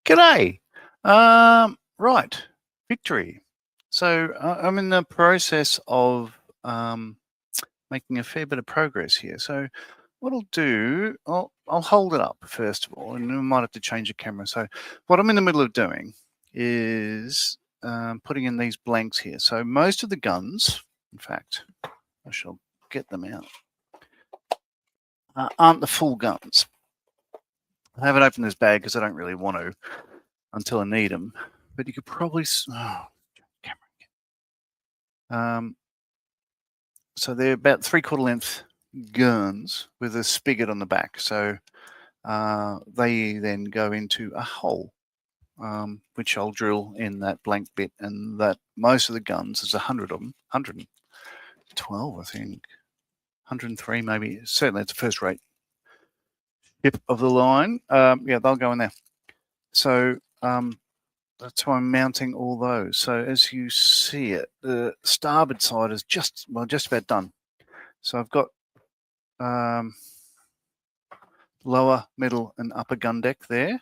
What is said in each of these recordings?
G'day. Right, Victory. So I'm in the process of making a fair bit of progress here. So what I'll do, I'll hold it up first of all, and I might have to change the camera. So what I'm in the middle of doing is putting in these blanks here. So most of the guns, in fact, I shall get them out, aren't the full guns. I haven't opened this bag because I don't really want to until I need them. But you could probably, so they're about 3/4 length guns with a spigot on the back. So they then go into a hole, which I'll drill in that blank bit. And that most of the guns, there's 100 of them, 112, I think, 103 maybe. Certainly it's a first rate tip of the line. Yeah, they'll go in there. So that's why I'm mounting all those. So as you see it, the starboard side is just about done. So I've got lower, middle, and upper gun deck there.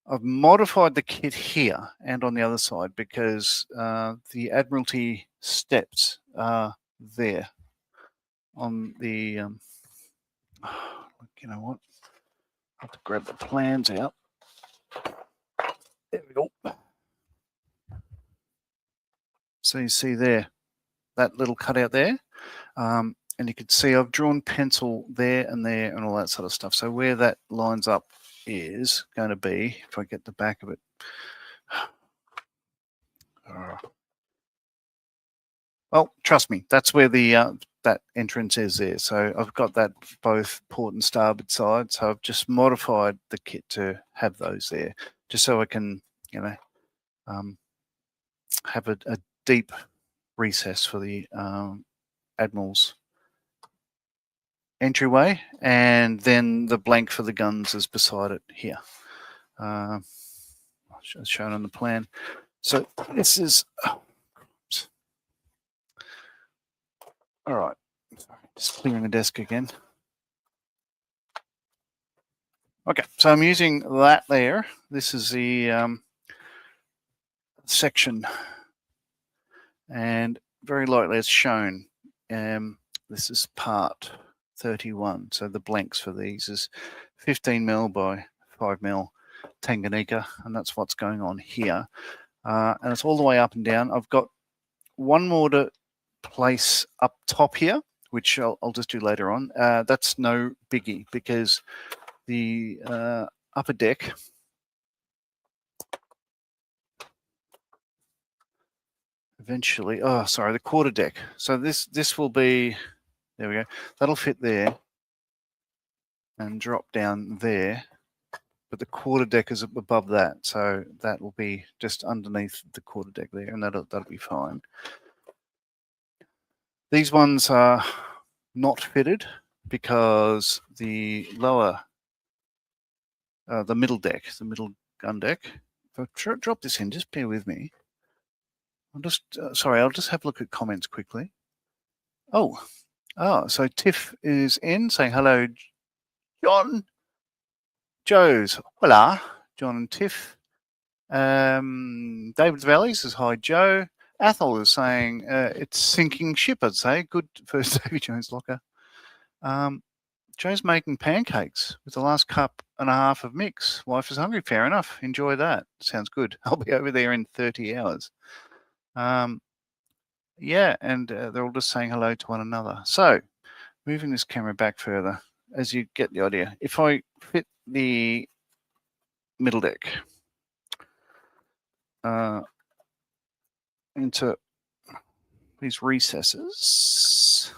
I've modified the kit here and on the other side because the Admiralty steps are there on the, you know what, I have to grab the plans out. There we go. So you see there, that little cutout there. And you can see I've drawn pencil there and all that sort of stuff. So where that lines up is going to be, if I get the back of it. Well, trust me, that's where the that entrance is there. So I've got that both port and starboard side. So I've just modified the kit to have those there, just so I can, you know, have a deep recess for the Admiral's entryway, and then the blank for the guns is beside it here, shown on the plan. So this is all right. Sorry, just clearing the desk again. Okay, so I'm using that there. This is the section, and very lightly it's shown. This is part 31. So the blanks for these is 15 mil by 5 mil Tanganyika, and that's what's going on here. And it's all the way up and down. I've got one more to place up top here, which I'll just do later on. That's no biggie because the upper deck eventually, the quarter deck. So this will be, there we go. That'll fit there and drop down there. But the quarter deck is above that. So that will be just underneath the quarter deck there, and that'll be fine. These ones are not fitted because the lower, the middle deck, the middle gun deck, if I drop this in, just bear with me. I'll just, sorry, I'll just have a look at comments quickly. So Tiff is in saying hello, John. Joe's, hola, John and Tiff. David Valley says hi, Joe. Athol is saying it's sinking ship, I'd say. Good for Davy Jones Locker. Joe's making pancakes with the last cup and a half of mix. Wife is hungry, fair enough. Enjoy that. Sounds good. I'll be over there in 30 hours. Yeah, and they're all just saying hello to one another. So, moving this camera back further, as you get the idea. If I fit the middle deck into these recesses,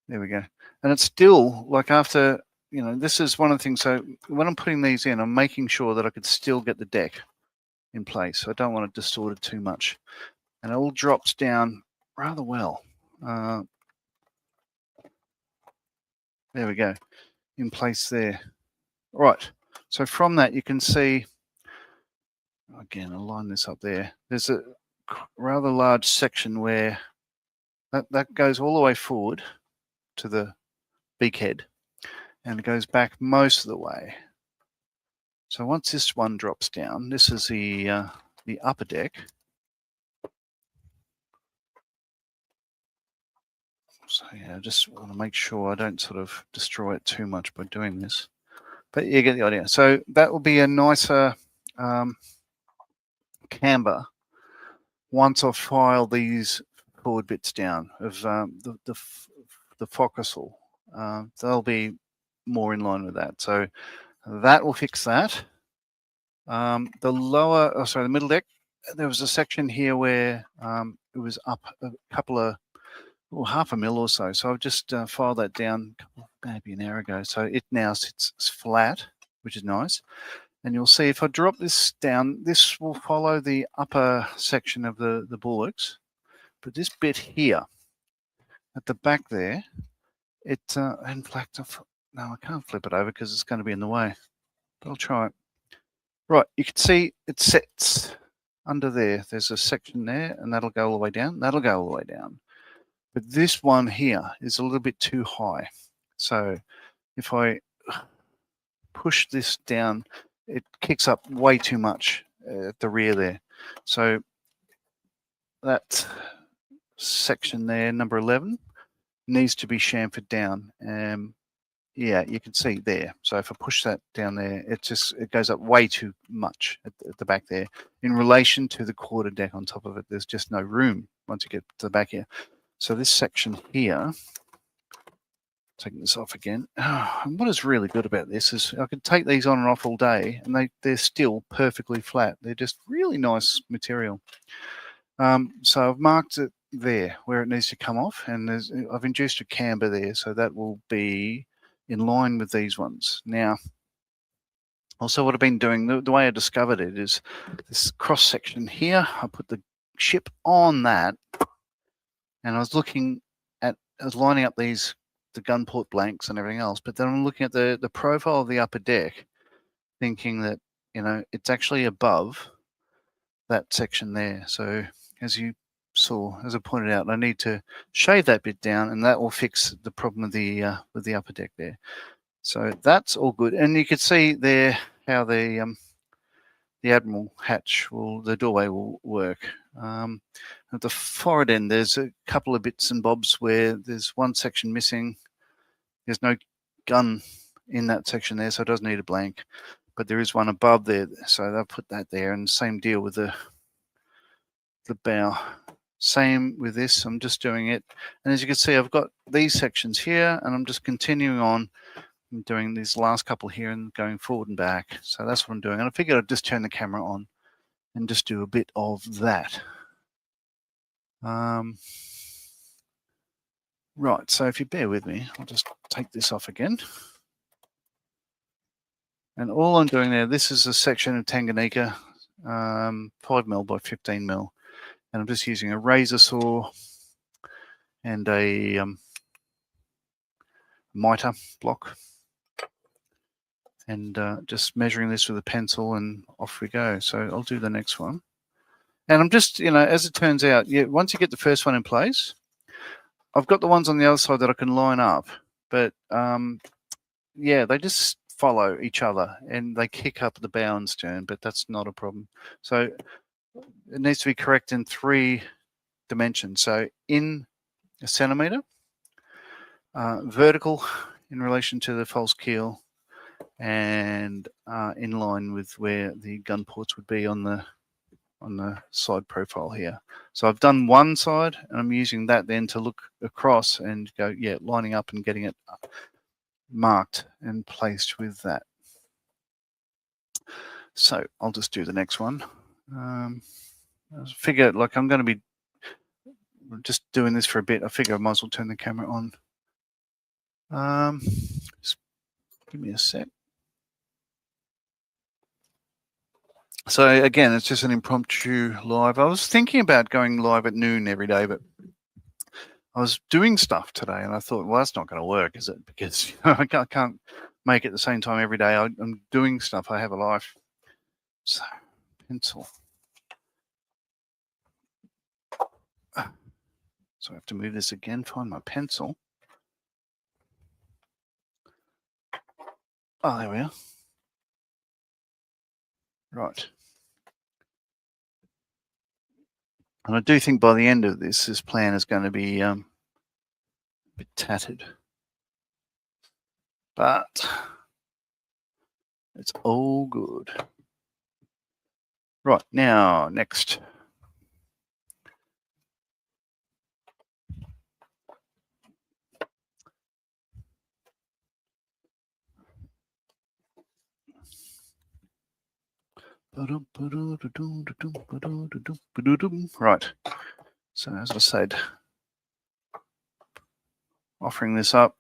there we go. And it's still, like after, you know, this is one of the things. So when I'm putting these in, I'm making sure that I could still get the deck in place. So I don't want it distorted too much. And it all drops down rather well. There we go, in place there. Right, so from that you can see, again, I'll line this up there. There's a rather large section where that goes all the way forward to the beakhead, and it goes back most of the way So once this one drops down, this is the upper deck. So yeah, I just want to make sure I don't sort of destroy it too much by doing this. But you get the idea. So that will be a nicer camber once I file these forward bits down of the forecastle. They'll be more in line with that. So that will fix that. The lower, oh sorry, the middle deck, there was a section here where it was up a couple of, half a mil or so. So I've just filed that down maybe an hour ago. So it now sits flat, which is nice. And you'll see if I drop this down, this will follow the upper section of the bulwarks. But this bit here at the back there, it, in fact, no, I can't flip it over because it's going to be in the way. But I'll try it. Right, you can see it sets under there. There's a section there, and that'll go all the way down. That'll go all the way down. But this one here is a little bit too high. So if I push this down, it kicks up way too much at the rear there. So that section there, number 11, needs to be chamfered down. Yeah, you can see there. So if I push that down there, it goes up way too much at the back there. In relation to the quarter deck on top of it, there's just no room once you get to the back here. So this section here, taking this off again. And what is really good about this is I could take these on and off all day and they're still perfectly flat. They're just really nice material. So I've marked it there where it needs to come off, and I've induced a camber there, so that will be in line with these ones. Now, also what I've been doing, the way I discovered it is this cross section here. I put the ship on that, and I was looking at, I was lining up the Gunport blanks and everything else, but then I'm looking at the profile of the upper deck, thinking that, you know, it's actually above that section there. So as you saw, as I pointed out, I need to shave that bit down, and that will fix the problem with the upper deck there. So that's all good, and you can see there how the Admiral hatch the doorway will work. At the forward end, there's a couple of bits and bobs where there's one section missing. There's no gun in that section there, so it doesn't need a blank. But there is one above there, so they'll put that there. And same deal with the bow. Same with this. I'm just doing it, and as you can see, I've got these sections here, and I'm just continuing on. I'm doing these last couple here and going forward and back. So that's what I'm doing. And I figured I'd just turn the camera on and just do a bit of that. Right, so if you bear with me, I'll just take this off again. And all I'm doing there, this is a section of Tanganyika, 5mm by 15mm. And I'm just using a razor saw and a mitre block. And just measuring this with a pencil, and off we go. So I'll do the next one. And I'm just, you know, as it turns out, yeah, once you get the first one in place, I've got the ones on the other side that I can line up, but yeah, they just follow each other and they kick up the bow and stern, but that's not a problem. So it needs to be correct in 3 dimensions. So in a centimetre, vertical in relation to the false keel, and in line with where the gun ports would be on the side profile here. So I've done one side, and I'm using that then to look across and go, yeah, lining up and getting it marked and placed with that. So I'll just do the next one. I figure, like, I'm going to be just doing this for a bit. I figure I might as well turn the camera on. Just give me a sec. So again, it's just an impromptu live. I was thinking about going live at noon every day, but I was doing stuff today and I thought, well, that's not going to work, is it? Because, you know, I can't make it the same time every day. I'm doing stuff. I have a life. So, pencil. So I have to move this again, find my pencil. Oh, there we are. Right. And I do think by the end of this plan is going to be a bit tattered. But it's all good. Right, now, next. Right, so as I said, offering this up,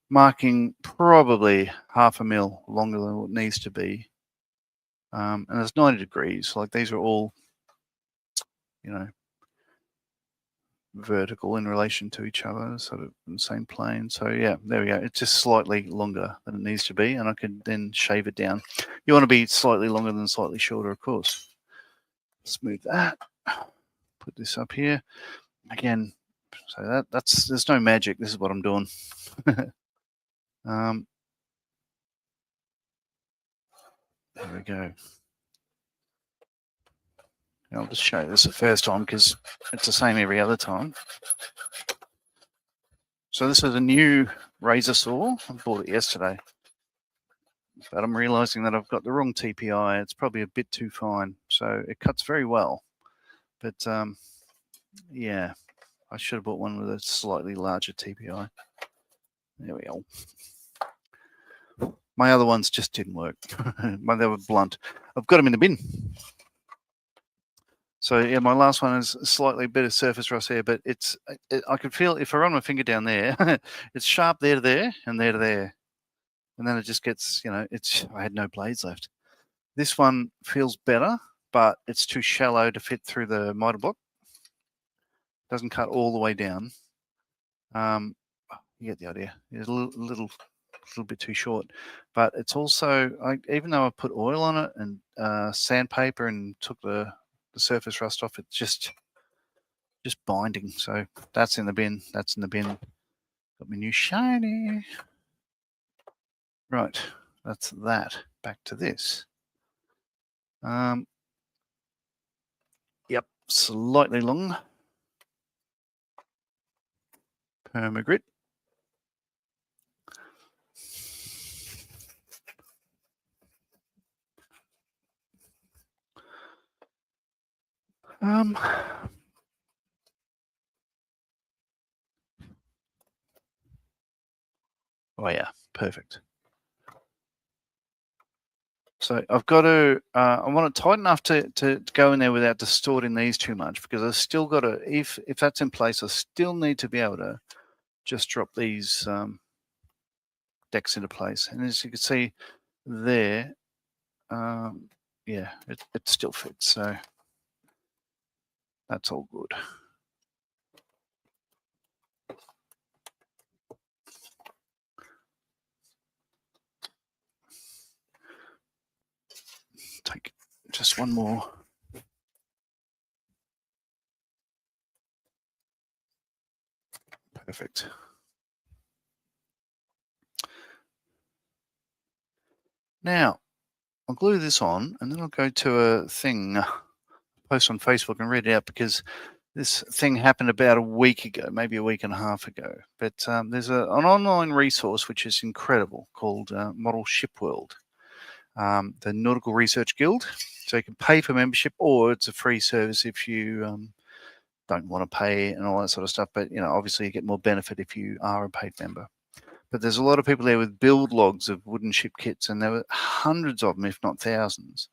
marking probably 0.5 mil longer than what it needs to be. And it's 90 degrees, like these are all, you know, vertical in relation to each other, sort of in the same plane. So yeah, there we go. It's just slightly longer than it needs to be, and I can then shave it down. You want to be slightly longer than slightly shorter, of course. Smooth that. Put this up here again. So that's there's no magic. This is what I'm doing. There we go. I'll just show you this the first time because it's the same every other time. So this is a new razor saw. I bought it yesterday, but I'm realizing that I've got the wrong TPI. It's probably a bit too fine, so it cuts very well. But yeah, I should have bought one with a slightly larger TPI. There we go. My other ones just didn't work. They were blunt. I've got them in the bin. So yeah, my last one is slightly a bit of surface rust here, but I can feel if I run my finger down there, it's sharp there to there and there to there. And then it just gets, you know, I had no blades left. This one feels better, but it's too shallow to fit through the miter block. Doesn't cut all the way down. You get the idea. It's a little bit too short, but it's also, even though I put oil on it and sandpaper and took the surface rust off, it's just binding. So that's in the bin. That's in the bin. Got my new shiny. Right, that's that. Back to this. Yep, slightly long. Permagrit. Oh yeah, perfect. So I've got to, I want it tight enough to go in there without distorting these too much, because I've still got to, if that's in place, I still need to be able to just drop these decks into place. And as you can see there, yeah, it still fits. So that's all good. Take just one more. Perfect. Now, I'll glue this on and then I'll go to a thing, post on Facebook and read it out, because this thing happened about a week ago, maybe a week and a half ago. But there's an online resource which is incredible called Model Ship World, the Nautical Research Guild. So you can pay for membership, or it's a free service if you don't want to pay and all that sort of stuff. But you know, obviously you get more benefit if you are a paid member. But there's a lot of people there with build logs of wooden ship kits, and there were hundreds of them, if not thousands,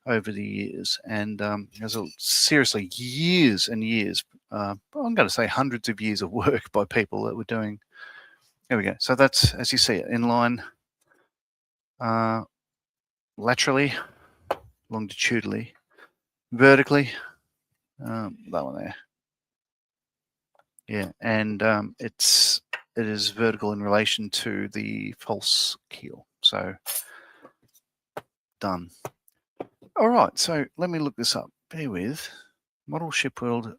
over the years. And there's seriously years and years, I'm going to say hundreds of years of work by people that were doing. There we go. So that's, as you see it, in line, laterally, longitudinally, vertically, that one there. Yeah, and it is vertical in relation to the false keel. So done. All right, so let me look this up. Bear with. Model Ship World.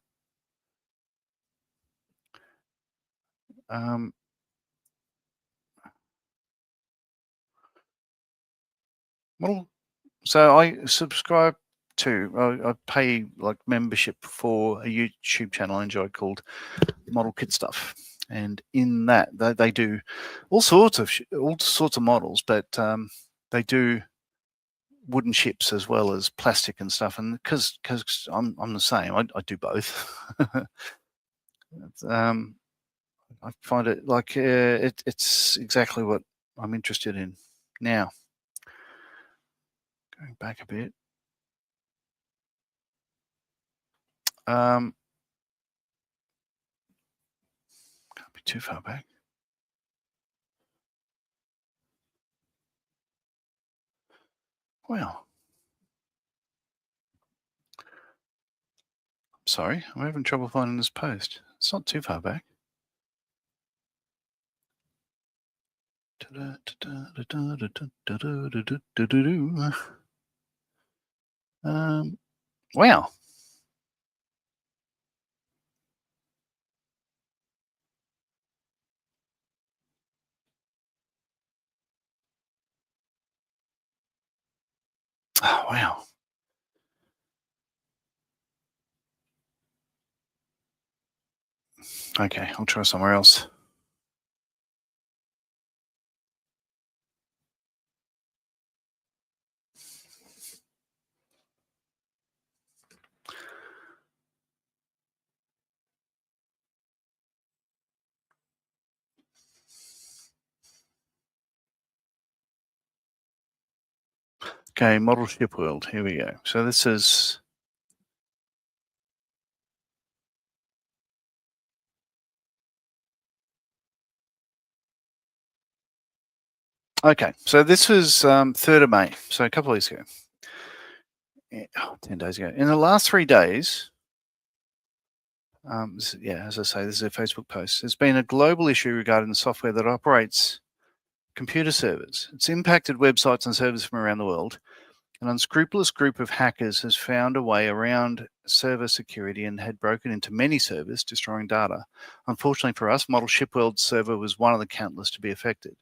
Model So I subscribe to, I pay like membership for a YouTube channel I enjoy called Model Kit Stuff, and in that they do all sorts of models, but they do wooden ships as well as plastic and stuff. And because I'm the same, I do both. um, I find it like it's exactly what I'm interested in. Now, going back a bit, can't be too far back. Well, sorry, I'm having trouble finding this post. It's not too far back. Wow. Oh, wow. Okay, I'll try somewhere else. Okay, model ship world. Here we go. So this is. Okay, so this was 3rd of May, so a couple of weeks ago. 10 days ago. In the last 3 days, as I say, this is a Facebook post. There's been a global issue regarding the software that operates computer servers. It's impacted websites and servers from around the world. An unscrupulous group of hackers has found a way around server security and had broken into many servers, destroying data. Unfortunately for us, Model Shipworld's server was one of the countless to be affected.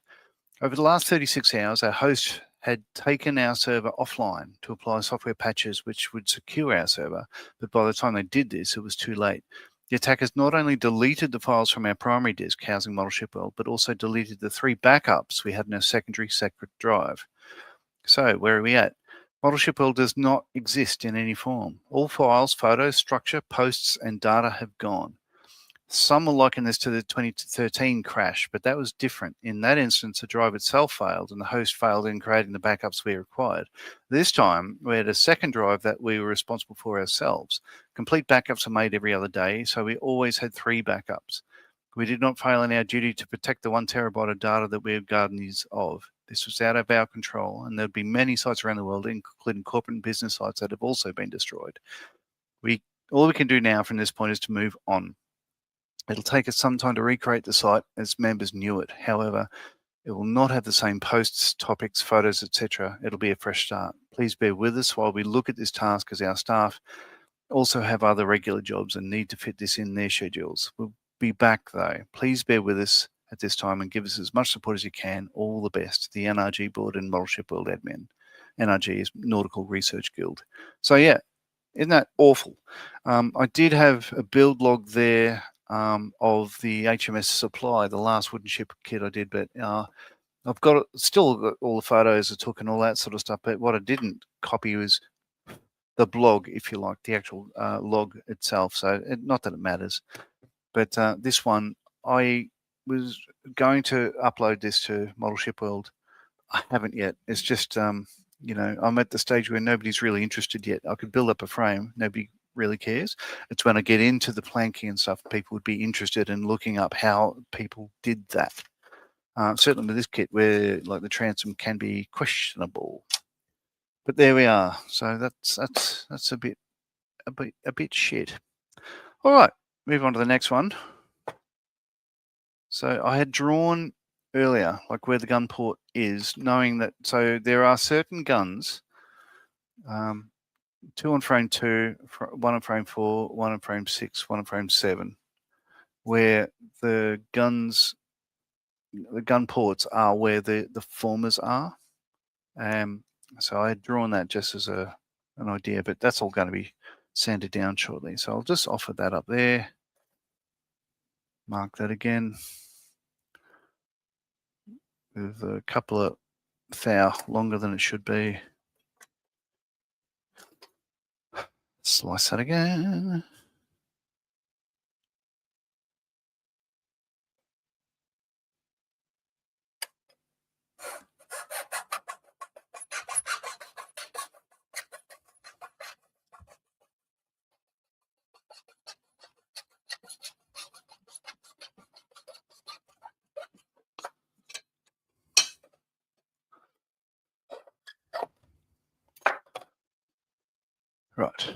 Over the last 36 hours, our host had taken our server offline to apply software patches which would secure our server, but by the time they did this, it was too late. The attackers not only deleted the files from our primary disk housing Model Shipworld, but also deleted the 3 backups we had in our secondary secret drive. So, where are we at? Model Shipworld does not exist in any form. All files, photos, structure, posts, and data have gone. Some will liken this to the 2013 crash, but that was different. In that instance, the drive itself failed and the host failed in creating the backups we required. This time, we had a second drive that we were responsible for ourselves. Complete backups are made every other day, so we always had 3 backups. We did not fail in our duty to protect the 1 terabyte of data that we are guardians of. This was out of our control, and there'd be many sites around the world, including corporate and business sites, that have also been destroyed. All we can do now from this point is to move on. It'll take us some time to recreate the site as members knew it. However, it will not have the same posts, topics, photos, etc. It'll be a fresh start. Please bear with us while we look at this task, as our staff also have other regular jobs and need to fit this in their schedules. We'll be back though. Please bear with us at this time and give us as much support as you can. All the best. The NRG board and Model Ship World admin. NRG is Nautical Research Guild. So yeah, isn't that awful? I did have a build log there of the HMS Supply, the last wooden ship kit I did, but I've still got all the photos I took and all that sort of stuff. But what I didn't copy was the blog, if you like, the actual log itself. So not that it matters, but this one, I was going to upload this to Model Ship World. I haven't yet. It's just, I'm at the stage where nobody's really interested yet. I could build up a frame. Nobody really cares. It's when I get into the planking and stuff, people would be interested in looking up how people did that. Certainly with this kit, where like the transom can be questionable. But there we are. So that's a bit shit. All right, move on to the next one. So I had drawn earlier, like where the gunport is, knowing that, so there are certain guns, 2 on frame 2, 1 on frame 4, 1 on frame 6, 1 on frame 7, where the gun ports are where the formers are. So I had drawn that just as an idea, but that's all going to be sanded down shortly. So I'll just offer that up there. Mark that again with a couple of thou longer than it should be. Slice that again. Right.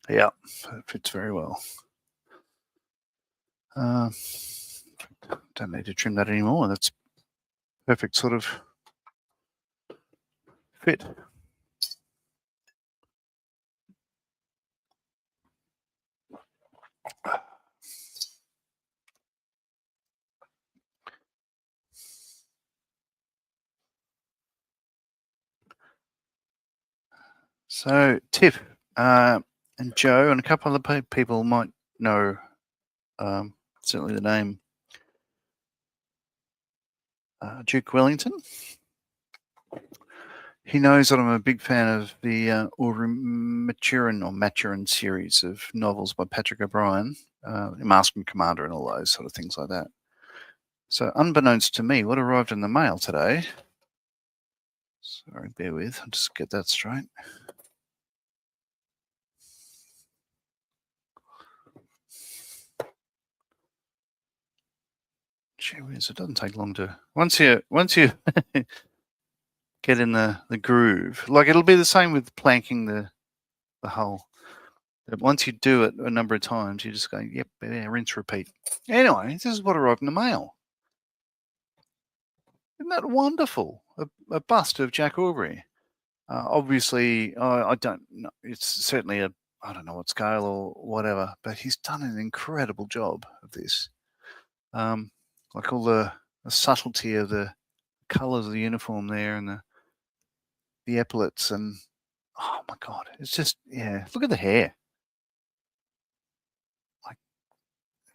Yeah, it fits very well. Don't need to trim that anymore. That's perfect sort of fit. So Tiff and Joe and a couple of other people might know certainly the name Duke Wellington. He knows that I'm a big fan of the Maturin series of novels by Patrick O'Brien, Mask and Commander and all those sort of things like that. So unbeknownst to me, what arrived in the mail today, sorry, bear with, I'll just get that straight. Gee whiz, it doesn't take long to, once you get in the groove, like it'll be the same with planking the hull. But once you do it a number of times, you just go, yep, yeah, rinse, repeat. Anyway, this is what arrived in the mail. Isn't that wonderful? A bust of Jack Aubrey. Obviously, I don't know. It's certainly I don't know what scale or whatever, but he's done an incredible job of this. Like all the subtlety of the colours of the uniform there and the epaulets and oh my God, it's just, yeah, look at the hair. Like,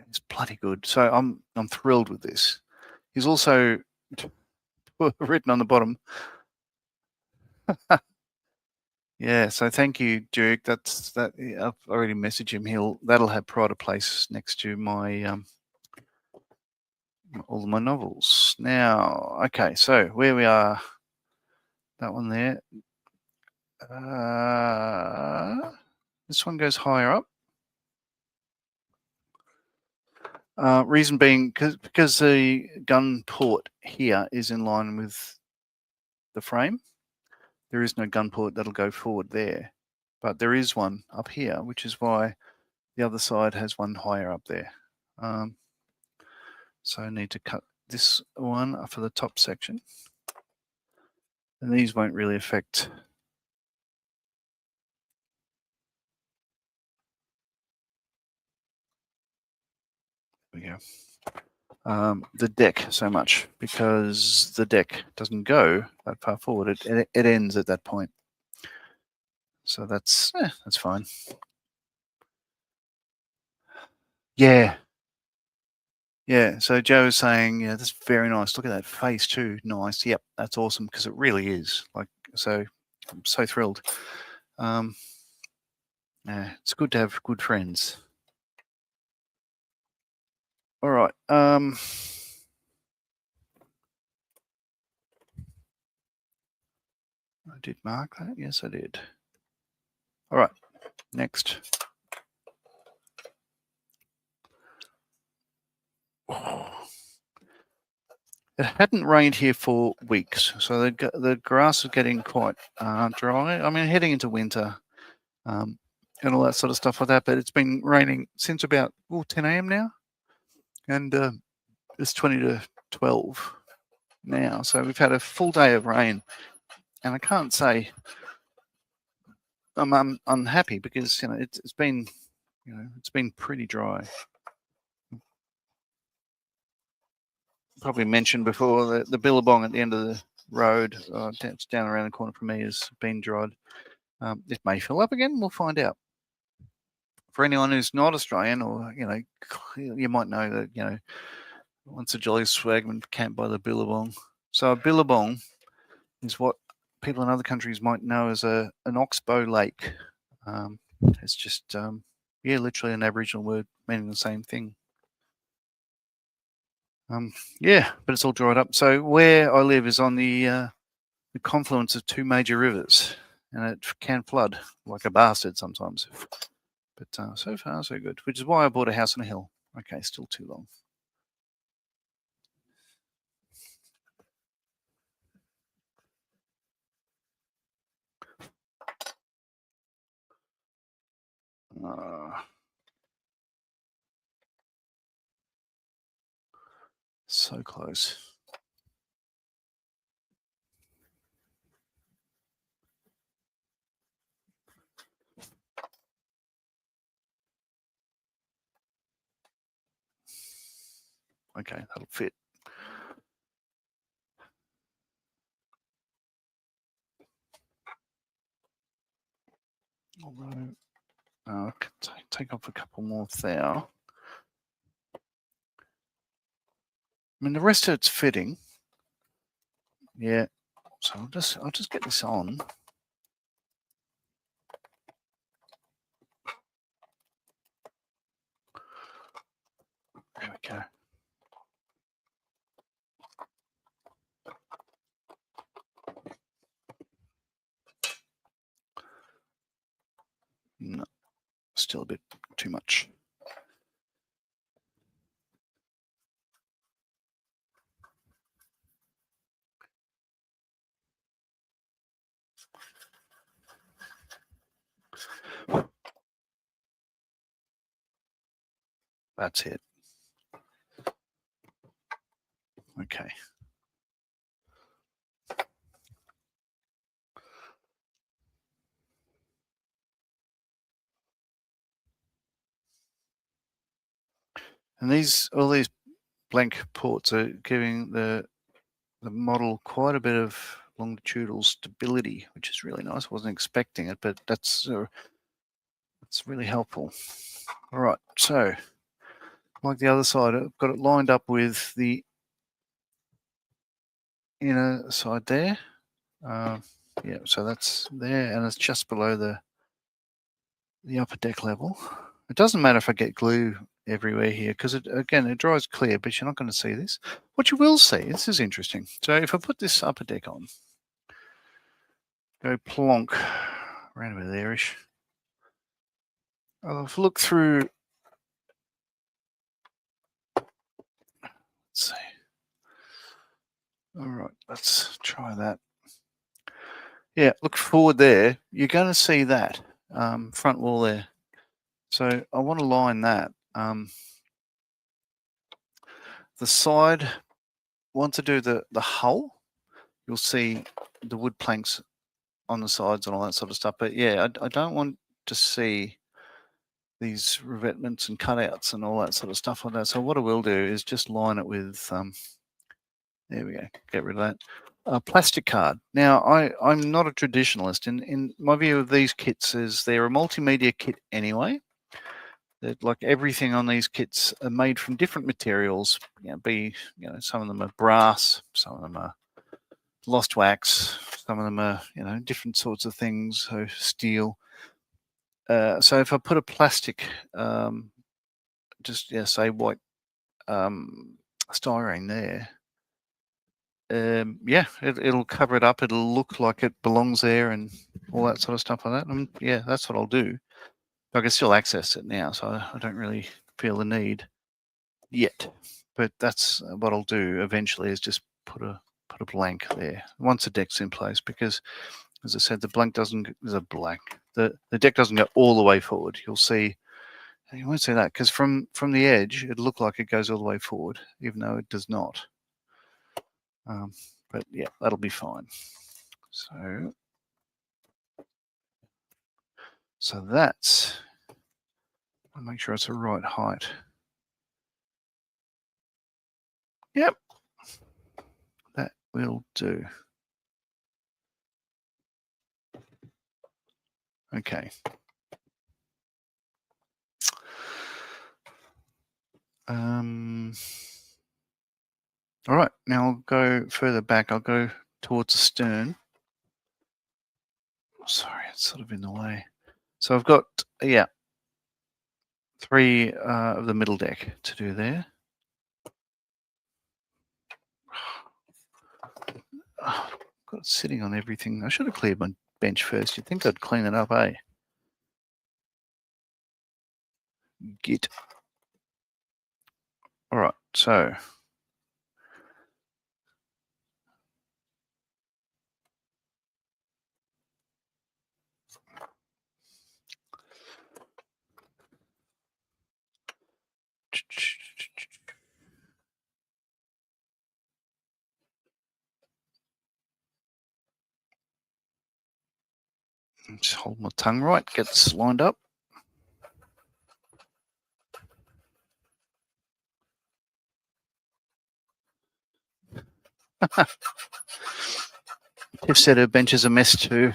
it's bloody good. So I'm thrilled with this. He's also written on the bottom. Yeah, so thank you, Duke. That's that. I've already messaged him. That'll have pride of place next to my all of my novels. Now, okay, so where we are, that one there. This one goes higher up. Reason being, because the gun port here is in line with the frame. There is no gun port that'll go forward there, but there is one up here, which is why the other side has one higher up there. So I need to cut this one for the top section. And these won't really affect. There we go. The deck so much, because the deck doesn't go that far forward. It ends at that point. So that's fine. Yeah. Yeah, so Joe is saying, yeah, that's very nice. Look at that face too. Nice. Yep, that's awesome, because it really is. Like, so I'm so thrilled. Yeah, it's good to have good friends. All right. I did mark that. Yes, I did. All right. Next. It hadn't rained here for weeks, so the grass is getting quite dry. I mean, heading into winter and all that sort of stuff like that, but it's been raining since about 10 a.m. now, and it's 20 to 12 now, so we've had a full day of rain And I can't say I'm unhappy because it's been it's been pretty dry. Probably mentioned before the billabong at the end of the road, it's down around the corner from me, has been dried. It may fill up again. We'll find out. For anyone who's not Australian, or you might know that once a jolly swagman camped by the billabong. So a billabong is what people in other countries might know as an oxbow lake. It's just literally an Aboriginal word meaning the same thing. Yeah, but it's all dried up. So where I live is on the confluence of two major rivers, and it can flood like a bastard sometimes. But so far, so good, which is why I bought a house on a hill. Okay, still too long. So close. Okay, that'll fit. Although, I could take off a couple more there. I mean, the rest of it's fitting. Yeah. So I'll just get this on. There we go. No, still a bit too much. That's it. Okay. And all these blank ports are giving the model quite a bit of longitudinal stability, which is really nice. I wasn't expecting it, but that's really helpful. All right, so like the other side, I've got it lined up with the inner side there. Yeah, so that's there, and it's just below the upper deck level. It doesn't matter if I get glue everywhere here because it dries clear, but you're not going to see this. What you will see, this is interesting. So if I put this upper deck on, go plonk around about there-ish. I'll look through. Let's see. All right, let's try that. Yeah, look forward there. You're going to see that front wall there. So I want to line that. The side, once I do the hull, you'll see the wood planks on the sides and all that sort of stuff. But yeah, I don't want to see these revetments and cutouts and all that sort of stuff like that. So what I will do is just line it with, there we go, get rid of that. Plastic card. Now, I'm not a traditionalist. In my view of these kits is they're a multimedia kit anyway. That like everything on these kits are made from different materials. Some of them are brass, some of them are lost wax, some of them are different sorts of things. So steel. So if I put a plastic, say white styrene there, it'll cover it up. It'll look like it belongs there and all that sort of stuff like that. And yeah, that's what I'll do. I can still access it now, so I don't really feel the need yet. But that's what I'll do eventually is just put a blank there once the deck's in place, because as I said, the deck doesn't go all the way forward. You'll see, you won't see that because from the edge, it look like it goes all the way forward, even though it does not. But yeah, that'll be fine. So that's, I'll make sure it's the right height. Yep, that will do. Okay. All right, now I'll go further back. I'll go towards the stern. Sorry, it's sort of in the way. So I've got, yeah, 3 of the middle deck to do there. Oh, got it sitting on everything. I should have cleared my bench first. You'd think I'd clean it up, eh? Git. All right, so just hold my tongue right, get this lined up. Tiff said her bench is a mess too.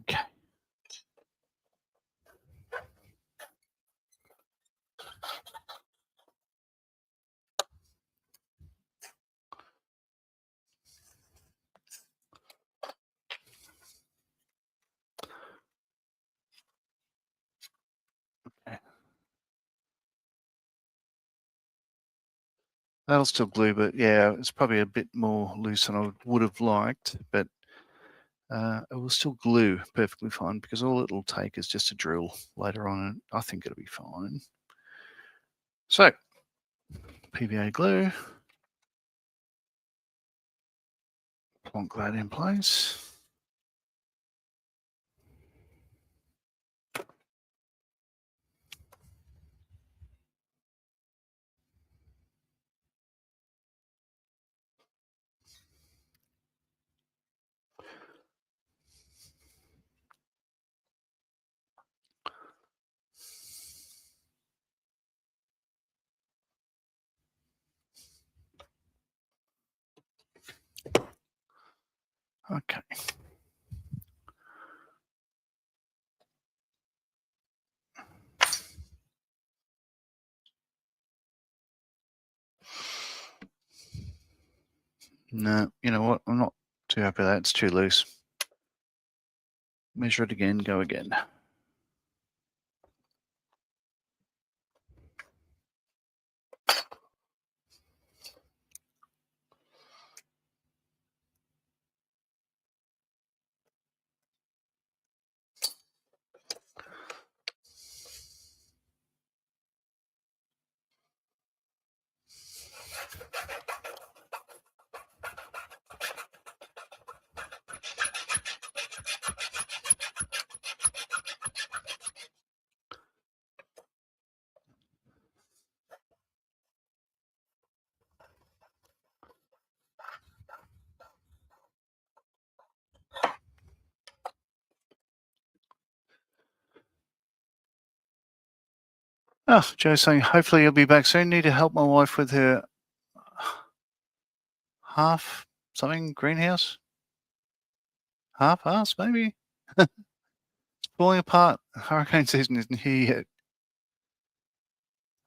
Okay. That'll still glue, but yeah, it's probably a bit more loose than I would have liked, but it will still glue perfectly fine because all it'll take is just a drill later on, and I think it'll be fine. So, PVA glue, plonk that in place. Okay. No, you know what? I'm not too happy with that. It's too loose. Measure it again, go again. Oh, Joe's saying, hopefully you'll be back soon. Need to help my wife with her half something greenhouse. Half-assed, maybe? It's falling apart. Hurricane season isn't here yet.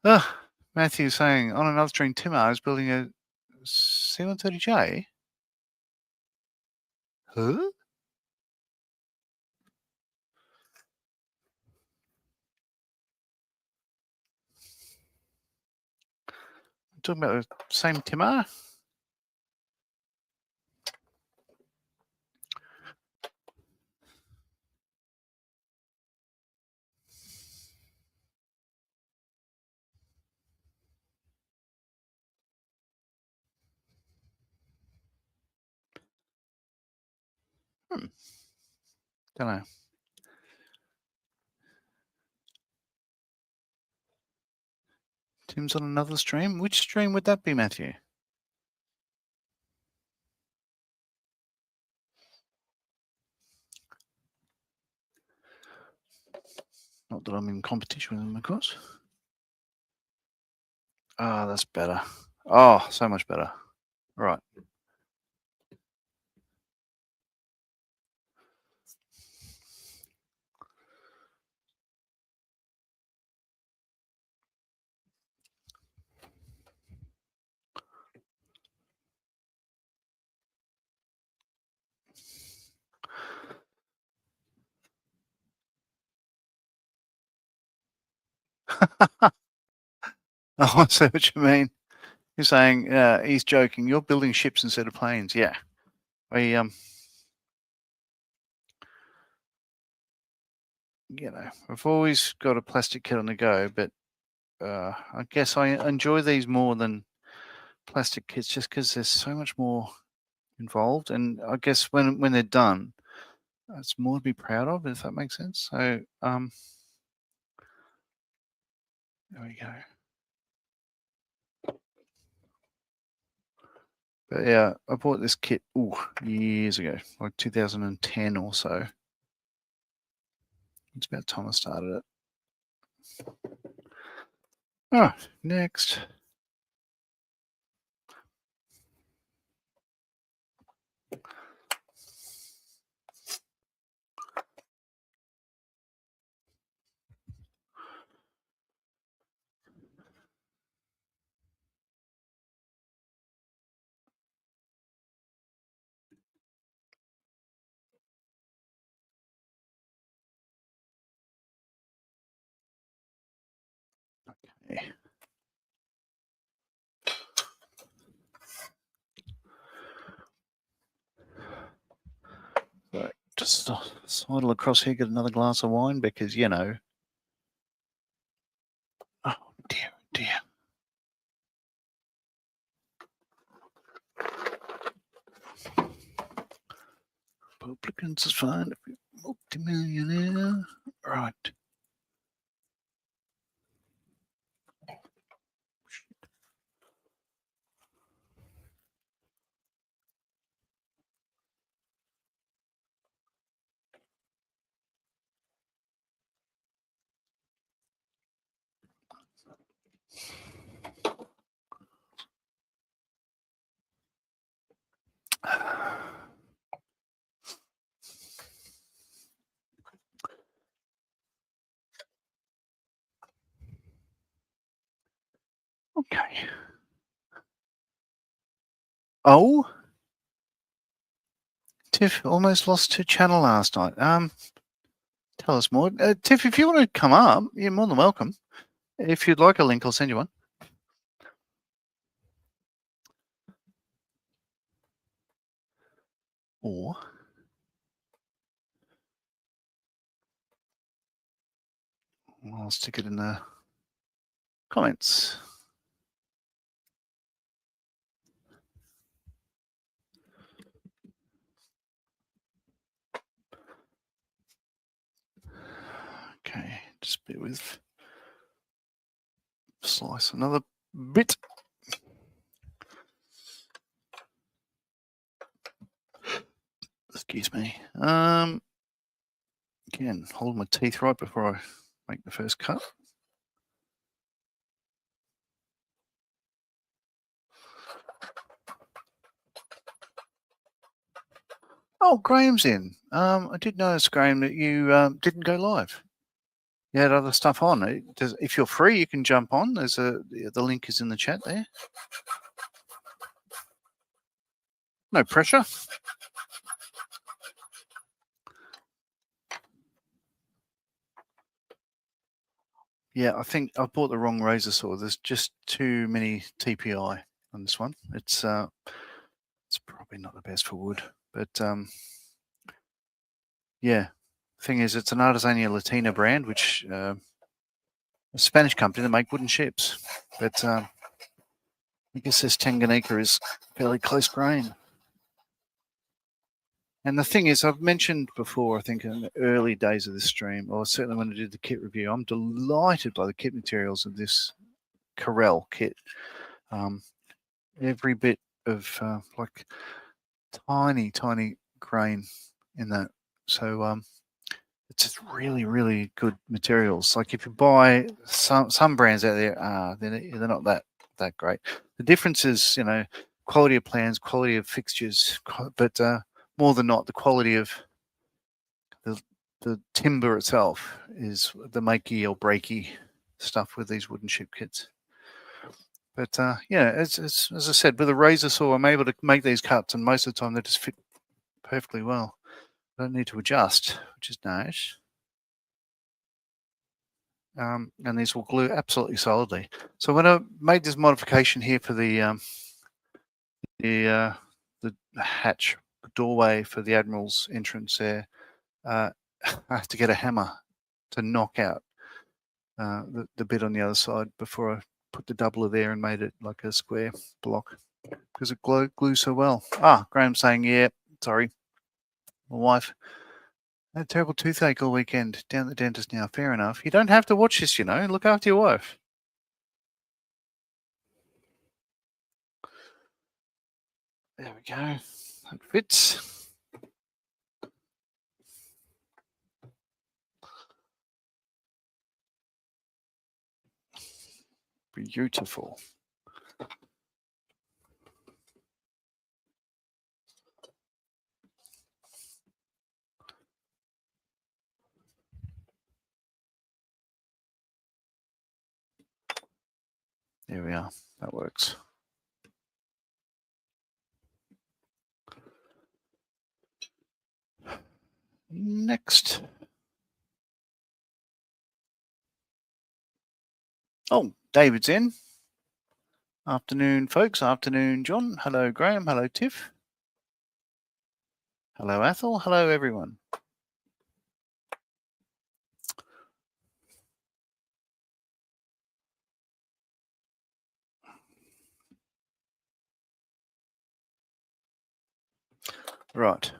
Oh, Matthew's saying, on another string, Timar is building a C-130J. Huh? Talking about the same Timar? Don't know. Tim's on another stream. Which stream would that be, Matthew? Not that I'm in competition with them, of course. Ah, that's better. Oh, so much better. Right. Oh, I see what you mean. You're saying he's joking. You're building ships instead of planes. Yeah. We you know, I've always got a plastic kit on the go, but I guess I enjoy these more than plastic kits just because there's so much more involved. And I guess when they're done, it's more to be proud of, if that makes sense. So there we go. But yeah, I bought this kit years ago, like 2010 or so. It's about time I started it. Oh, next. Okay. So just sidle across here, get another glass of wine because, you know. Oh, dear, dear. Republicans is fine. Multi-millionaire. Right. Okay. Oh, Tiff almost lost her channel last night. Tell us more. Tiff, if you want to come up, you're more than welcome. If you'd like a link, I'll send you one. Or I'll stick it in the comments. Okay, just bear with. Slice another bit. Excuse me. Again, hold my teeth right before I make the first cut. Oh, Graham's in. I did notice, Graham, that you didn't go live. You had other stuff on. If you're free, you can jump on. The link is in the chat there. No pressure. Yeah, I think I bought the wrong razor saw. There's just too many TPI on this one. It's probably not the best for wood, but yeah. Thing is, it's an Artesania Latina brand, which a Spanish company that make wooden ships. But I guess this Tanganyika is fairly close grain. And the thing is, I've mentioned before, I think in the early days of this stream, or certainly when I did the kit review, I'm delighted by the kit materials of this Corel kit. Every bit of like tiny grain in that. So it's just really, really good materials. Like if you buy some brands out there, they're not that great. The difference is, quality of plans, quality of fixtures, but more than not, the quality of the timber itself is the makey or breaky stuff with these wooden ship kits. But yeah, it's as I said, with a razor saw, I'm able to make these cuts, and most of the time they just fit perfectly well. I don't need to adjust, which is nice. And these will glue absolutely solidly. So when I made this modification here for the hatch, the doorway for the Admiral's entrance there, I have to get a hammer to knock out the bit on the other side before I put the doubler there and made it like a square block, because it glues so well. Graham's saying, yeah, sorry, my wife had a terrible toothache all weekend, down at the dentist now. Fair enough. You don't have to watch this, look after your wife. There we go. That fits. Beautiful. There we are. That works. Next. Oh, David's in. Afternoon, folks. Afternoon, John. Hello, Graham. Hello, Tiff. Hello, Athel. Hello, everyone. Right.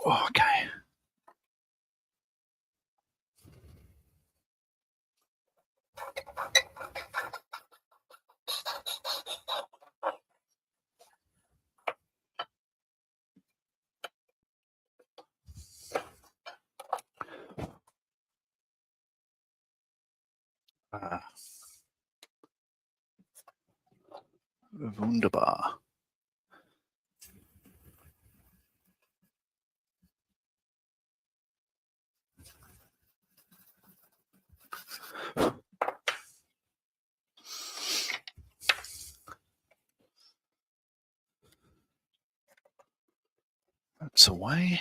Okay. Wunderbar. That's away.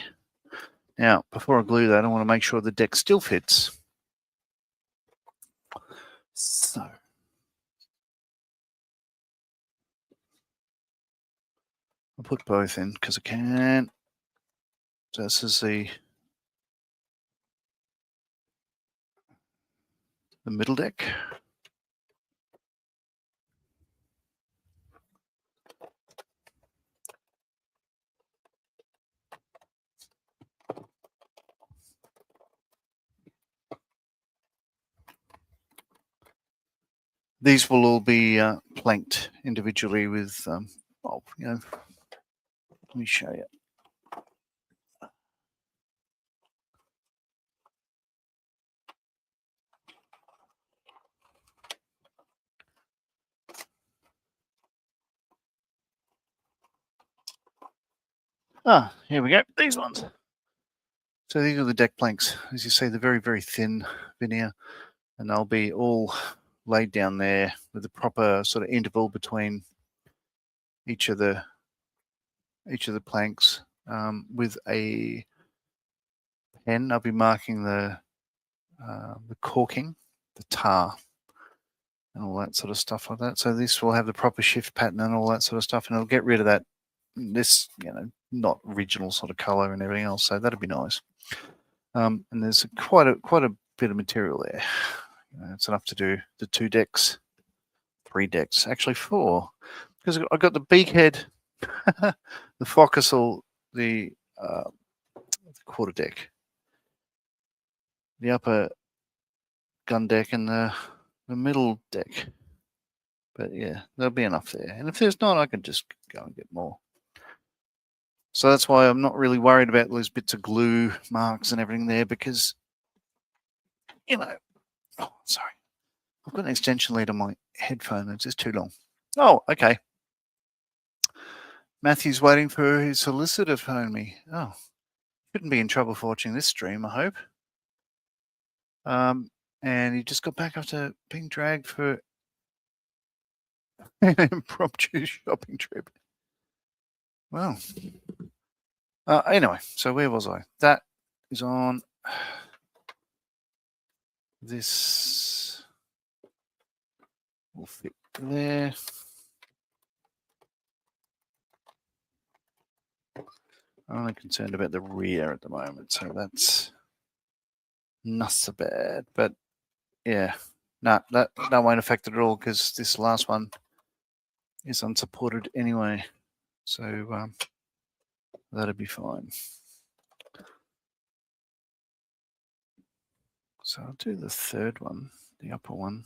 Now, before I glue that, I want to make sure the deck still fits. So, I'll put both in because I can. So this is the middle deck. These will all be planked individually with, let me show you. Here we go. These ones. So these are the deck planks. As you see, they're very, very thin veneer, and they'll be all laid down there with the proper sort of interval between each of the planks. With a pen, I'll be marking the caulking, the tar, and all that sort of stuff like that. So this will have the proper shift pattern and all that sort of stuff, and it'll get rid of that, this, not original sort of color and everything else. So that'd be nice. And there's quite a bit of material there. It's enough to do the 2 decks, 3 decks, actually 4, because I got the beakhead, the forecastle, the quarter deck, the upper gun deck, and the middle deck. But yeah, there'll be enough there. And if there's not, I can just go and get more. So that's why I'm not really worried about those bits of glue marks and everything there, because, oh, sorry. I've got an extension lead on my headphone. It's just too long. Oh, okay. Matthew's waiting for his solicitor to phone me. Oh, shouldn't be in trouble for watching this stream, I hope. And he just got back after being dragged for an impromptu shopping trip. Well, anyway, so where was I? That is on this. Will fit there. I'm only concerned about the rear at the moment, so that's not so bad. But yeah, no, that won't affect it at all, because this last one is unsupported anyway. So that'll be fine. So I'll do the third one, the upper one.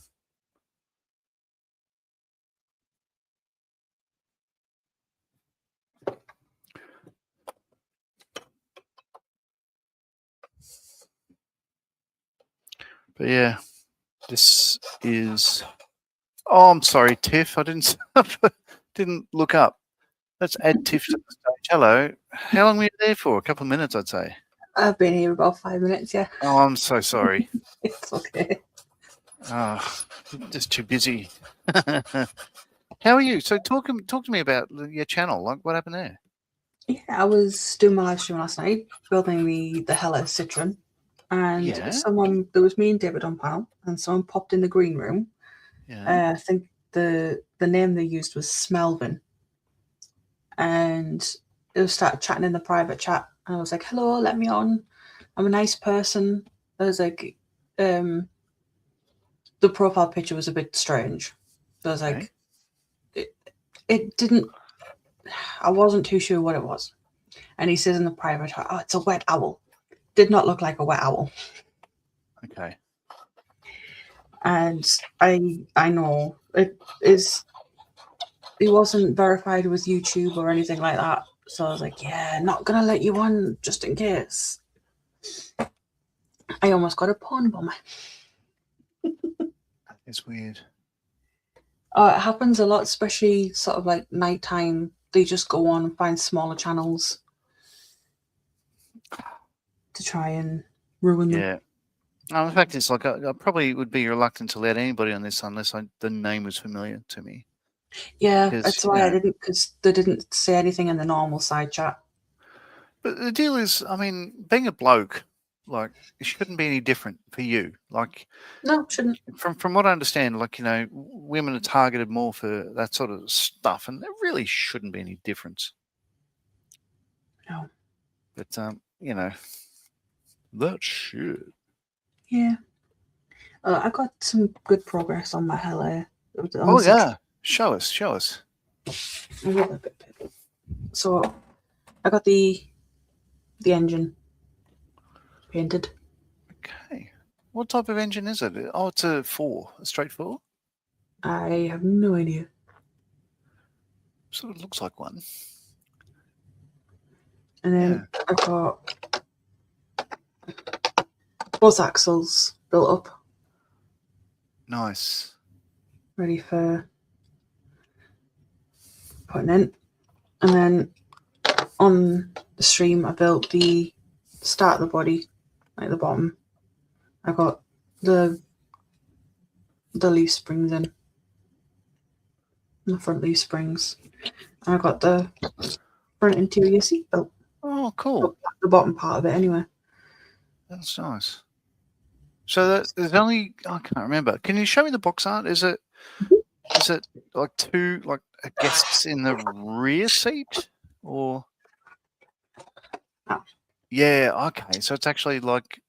But yeah, this is. Oh, I'm sorry, Tiff. I didn't look up. Let's add Tiff to the stage. Hello. How long were you there for? A couple of minutes, I'd say. I've been here about 5 minutes, yeah. Oh, I'm so sorry. It's okay. Oh, just too busy. How are you? So talk to me about your channel. Like, what happened there? Yeah, I was doing my live stream last night, building the Hella Citron, and there was me and David on panel, and someone popped in the green room. Yeah. I think the name they used was Smelvin, and they started chatting in the private chat, and I was like, "Hello, let me on. I'm a nice person." I was like, the profile picture was a bit strange. I was like, it didn't. I wasn't too sure what it was. And he says in the private chat, "Oh, it's a wet owl." Did not look like a wet owl. Okay. And I know it is. He wasn't verified with YouTube or anything like that. So I was like, yeah, not gonna let you on just in case. I almost got a porn bomber. It's weird. It happens a lot, especially sort of like nighttime. They just go on and find smaller channels to try and ruin them. Yeah. No, in fact, it's like I probably would be reluctant to let anybody on this unless the name was familiar to me. Yeah, that's why I didn't, because they didn't say anything in the normal side chat. But the deal is, I mean, being a bloke, like, it shouldn't be any different for you. Like, no, it shouldn't. From what I understand, like, women are targeted more for that sort of stuff, and there really shouldn't be any difference. No. But that shit. Yeah. I got some good progress on my Hella. Oh yeah, show us. So I got the engine painted. Okay. What type of engine is it? Oh, it's a straight 4? I have no idea. Sort of looks like one. And then I got both axles built up. Nice. Ready for putting in. And then on the stream, I built the start of the body, like the bottom. I got the leaf springs in. The front leaf springs. And I got the front interior seatbelt. Oh, cool. The bottom part of it, anyway. That's nice. So there's only, I can't remember. Can you show me the box art? Is it like 2 like guests in the rear seat, or? Yeah, okay. So it's actually like,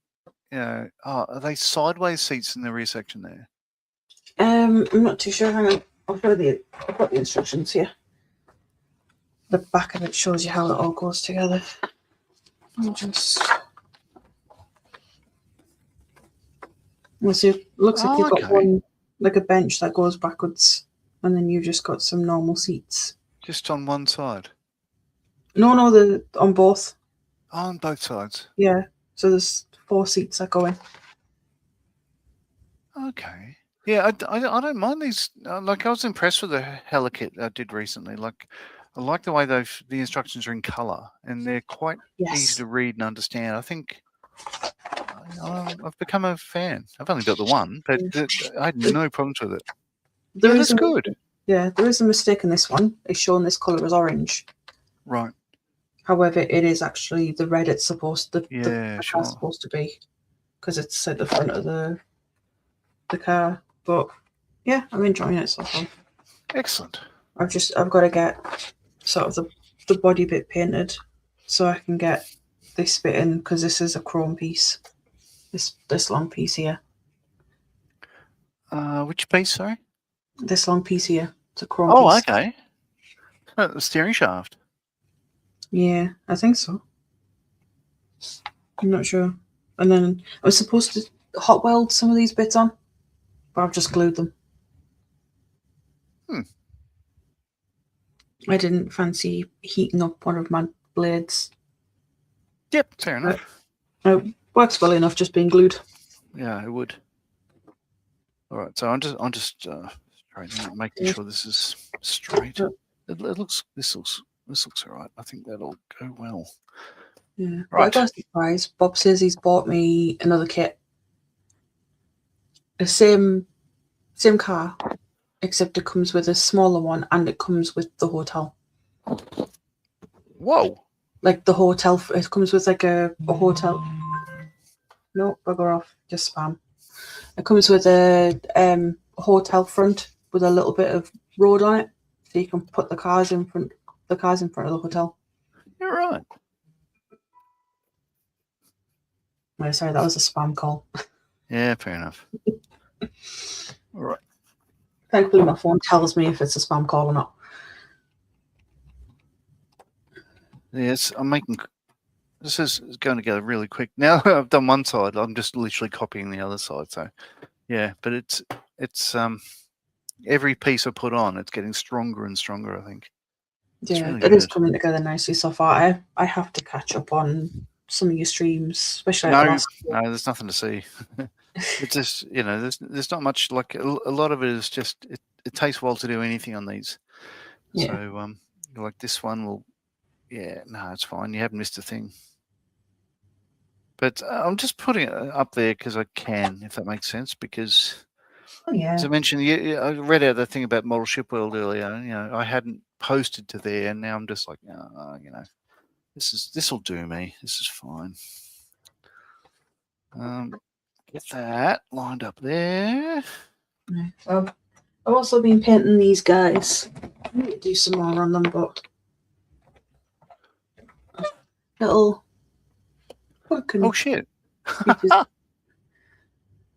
are they sideways seats in the rear section there? I'm not too sure. Hang on, I've got the instructions here. The back of it shows you how it all goes together. I'll just. So it looks like you've got one, like a bench that goes backwards, and then you've just got some normal seats. Just on one side? No, on both. Oh, on both sides? Yeah, so there's 4 seats that go in. Okay. Yeah, I don't mind these. Like, I was impressed with the Helikit I did recently. Like, I like the way the instructions are in colour, and they're quite easy to read and understand. I think I've become a fan. I've only got the one, but I had no problems with it. That's good. Yeah, there is a mistake in this one. It's showing this colour as orange. Right. However, it is actually the red it's supposed to. Yeah, the sure. car's supposed to be, because it's at the front of the car. But yeah, I'm enjoying it so far. Excellent. I've got to get sort of the body bit painted, so I can get this bit in, because this is a chrome piece. This long piece here. Which piece? Sorry. This long piece here. It's a chrome piece. Oh, okay. The steering shaft. Yeah, I think so. I'm not sure. And then I was supposed to hot weld some of these bits on, but I've just glued them. I didn't fancy heating up one of my blades. Yep, fair enough. It works well enough just being glued. Yeah, it would. All right, so I'm just straightening up, making sure this is straight. This looks all right. I think that'll go well. Yeah. Right. I got a surprise. Bob says he's bought me another kit. The same car, except it comes with a smaller one, and it comes with the hotel. Whoa! Like the hotel, it comes with like a hotel. No, bugger off, just spam. It comes with a hotel front with a little bit of road on it, so you can put the cars in front of the hotel. You're right. No, sorry, that was a spam call. Yeah, fair enough. All right. Thankfully, my phone tells me if it's a spam call or not. Yes, I'm making. This is going together really quick. Now I've done one side, I'm just literally copying the other side. So, yeah, but it's every piece I put on, it's getting stronger and stronger, I think. Yeah, really it is coming together nicely so far. I have to catch up on some of your streams, especially. No, there's nothing to see. It's just, there's not much. Like a lot of it is just it takes a while to do anything on these. Yeah. So like this one will, no, it's fine. You haven't missed a thing. But I'm just putting it up there because I can, if that makes sense. Because as I mentioned, I read out the thing about Model Ship World earlier. I hadn't posted to there, and now I'm just like, this will do me. This is fine. Get that lined up there. I've also been painting these guys. I need to do some more on them, but little. Oh shit! So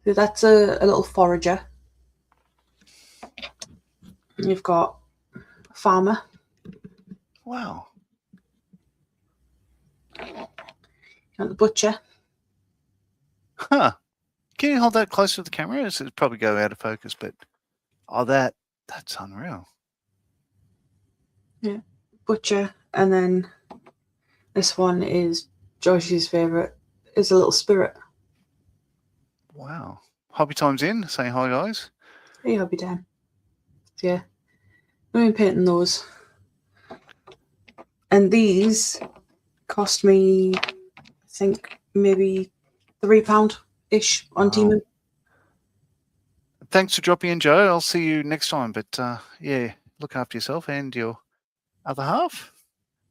that's a little forager. You've got a farmer. Wow. And the butcher. Huh. Can you hold that close to the camera? It'll probably go out of focus, but that's unreal. Yeah, butcher, and then this one is Josh's favourite. Is a little spirit. Wow. Hobby Time's in. Saying hi, guys. Hey, Hobby Time. Yeah, I've been painting those, and these cost me, I think, maybe £3-ish on Temu. Thanks for dropping in, Joe. I'll see you next time. But look after yourself and your other half.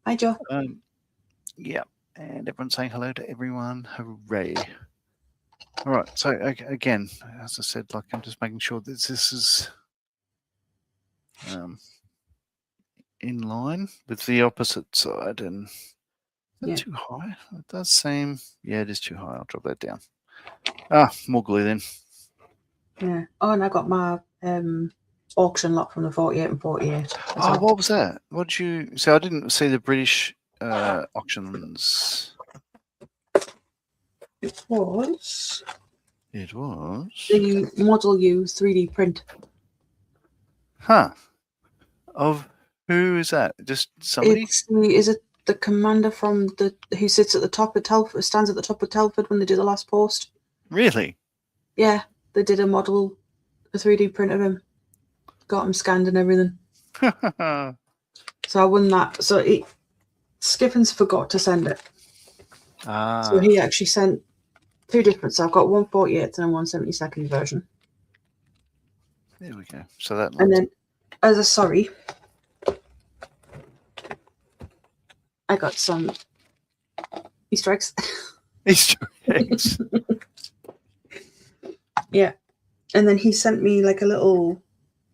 Hi, Joe. Yeah, and everyone's saying hello to everyone. Hooray! All right. So again, as I said, like I'm just making sure that this is in line with the opposite side, and Yeah. too high? It does seem. Yeah, it is too high. I'll drop that down. Ah, more glue then. Yeah. Oh, and I got my auction lot from the 48 and 48. Oh, what was that? What did you? So I didn't see the British auctions. It was It was. the Model U 3D print. Huh. Of who is that? Just somebody? Is it the commander from who sits at the top of Telford, stands at the top of Telford when they do the last post? Really? Yeah, they did a 3D print of him. Got him scanned and everything. So I won that. So Skiffins forgot to send it. So he actually sent two different. So I've got 148th and a 172nd version. There we go. So that. And then, as a sorry, I got some Easter eggs. Easter eggs. Yeah. And then he sent me like a little,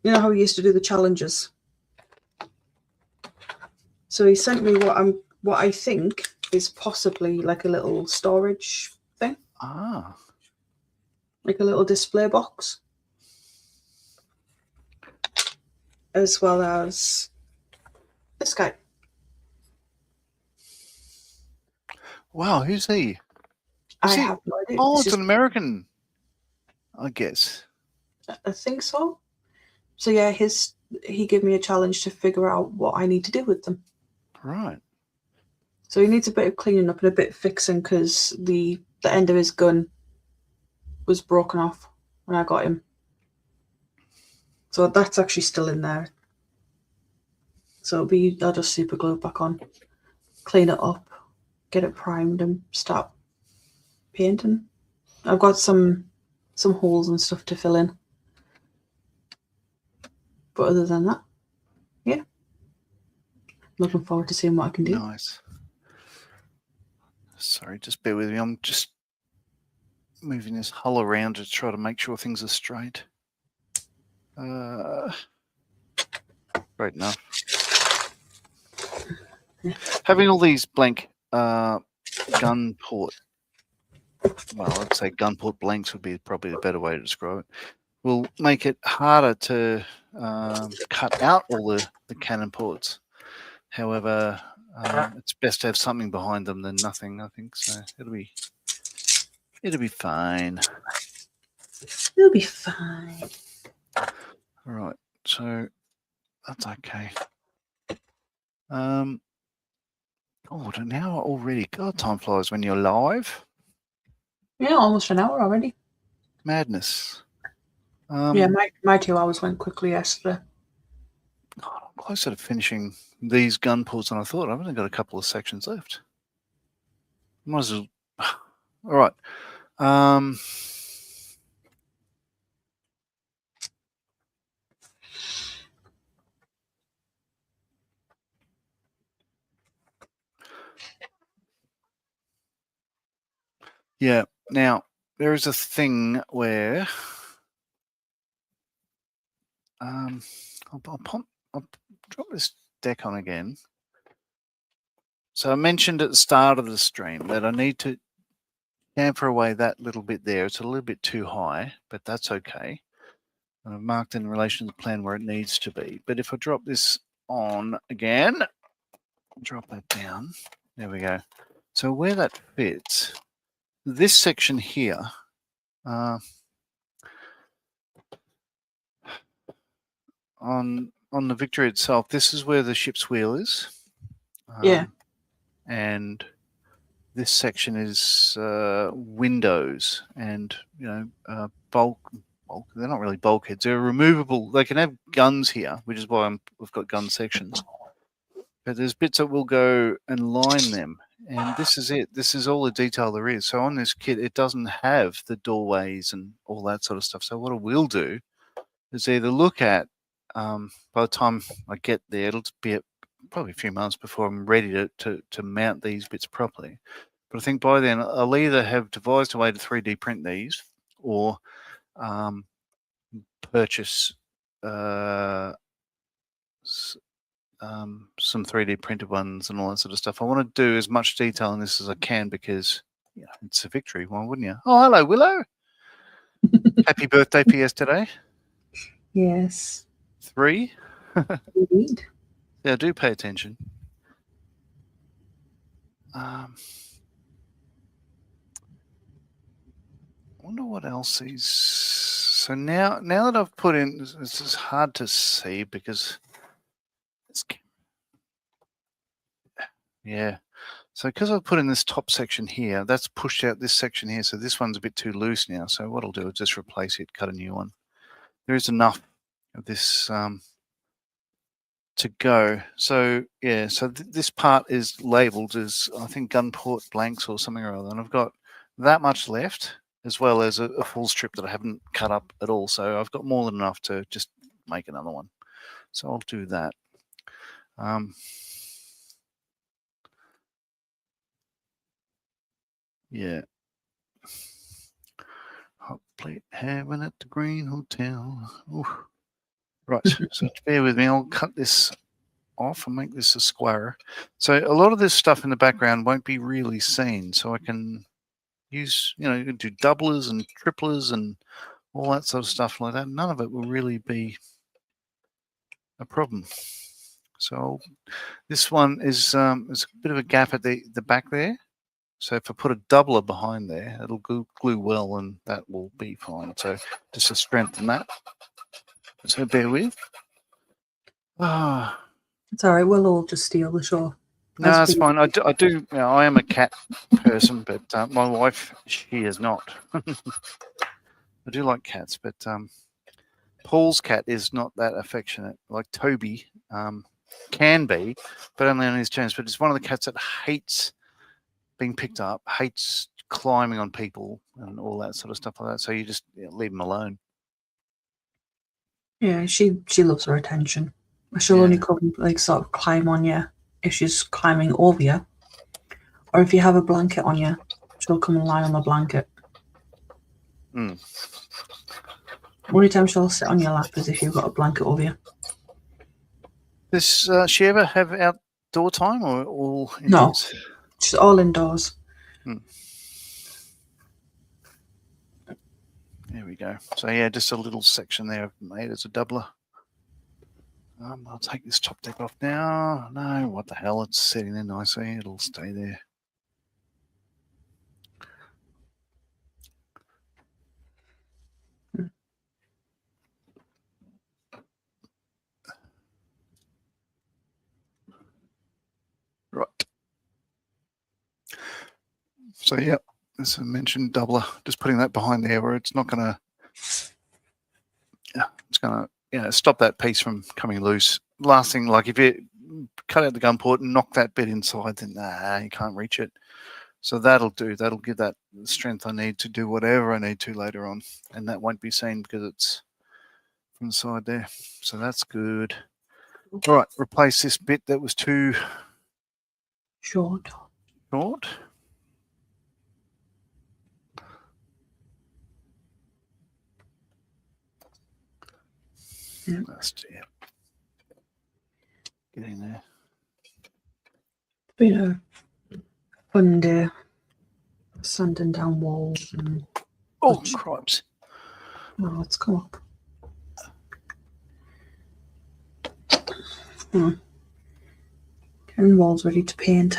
you know how we used to do the challenges. So he sent me what I think is possibly like a little storage thing. Ah. Like a little display box. As well as this guy. Wow, who's he? I have no idea. Oh, it's an American, I guess. I think so. So yeah, he gave me a challenge to figure out what I need to do with them. Right. So he needs a bit of cleaning up and a bit of fixing because the end of his gun was broken off when I got him. So that's actually still in there. So I'll just super glue it back on, clean it up, get it primed and start painting. I've got some holes and stuff to fill in. But other than that, yeah. Looking forward to seeing what I can do. Nice. Sorry, just bear with me. I'm just moving this hull around to try to make sure things are straight. Great enough. Yeah. Having all these blank Gunport, well, I'd say Gunport blanks would be probably the better way to describe it, will make it harder to cut out all the cannon ports. However, it's best to have something behind them than nothing, I think. So it'll be fine. It'll be fine. All right, so that's okay. Oh, an hour already. God, time flies when you're live. Yeah, almost an hour already. Madness. Yeah, my 2 hours went quickly yesterday. God, I'm closer to finishing these gun ports than I thought. I've only got a couple of sections left. Might as well. All right. Yeah. Now there is a thing where I'll drop this deck on again. So I mentioned at the start of the stream that I need to chamfer away that little bit there. It's a little bit too high, but that's okay. And I've marked in relation to the plan where it needs to be. But if I drop this on again, drop that down. There we go. So where that fits, this section here, on the Victory itself, this is where the ship's wheel is. Yeah. And this section is windows and, bulk. They're not really bulkheads. They're removable. They can have guns here, which is why we've got gun sections. But there's bits that will go and line them. And this is it. This is all the detail there is. So on this kit, it doesn't have the doorways and all that sort of stuff. So what I will do is either look at, by the time I get there, it'll be probably a few months before I'm ready to mount these bits properly. But I think by then I'll either have devised a way to 3D print these or purchase some 3D printed ones and all that sort of stuff. I want to do as much detail in this as I can because it's a victory. Why wouldn't you? Oh, hello, Willow. Happy birthday, PS today. Yes. 3. Indeed. Yeah, do pay attention. I wonder what else is. So now that I've put in, this is hard to see because it's, yeah. So because I've put in this top section here, that's pushed out this section here. So this one's a bit too loose now. So what I'll do is just replace it, cut a new one. There is enough of this to go. So yeah, so this part is labeled as, I think, Gunport blanks or something or other. And I've got that much left, as well as a full strip that I haven't cut up at all. So I've got more than enough to just make another one. So I'll do that. Yeah. Hot plate heaven at the Green Hotel. Ooh. Right, so bear with me. I'll cut this off and make this a square. So a lot of this stuff in the background won't be really seen. So I can use, you can do doublers and triplers and all that sort of stuff like that. None of it will really be a problem. So this one is there's a bit of a gap at the back there. So if I put a doubler behind there, it'll glue well and that will be fine. So just to strengthen that. So bear with. It's all right. We'll all just steal the show. No, that's fine. I do. I am a cat person, but my wife, she is not. I do like cats, but Paul's cat is not that affectionate. Like Toby can be, but only on his terms. But it's one of the cats that hates being picked up, hates climbing on people and all that sort of stuff like that. So you just leave him alone. Yeah, she loves her attention. She'll only come, sort of climb on you if she's climbing over you. Or if you have a blanket on you, she'll come and lie on the blanket. Only time she'll sit on your lap is if you've got a blanket over you. Does she ever have outdoor time or all indoors? No, she's all indoors. There we go. So yeah, just a little section there I've made as a doubler. I'll take this top deck off now. No, what the hell? It's sitting there nicely. It'll stay there. Right. So yeah, as I mentioned, doubler. Just putting that behind there where it's not going to. Yeah, it's going to stop that piece from coming loose. Last thing, like if you cut out the gunport and knock that bit inside, then you can't reach it. So that'll do. That'll give that strength I need to do whatever I need to later on, and that won't be seen because it's from the side there. So that's good. All right, replace this bit that was too short. Yeah. Get in there. It's been a fun day. Sanding down walls and cripes. Oh, let's come up. Getting walls ready to paint.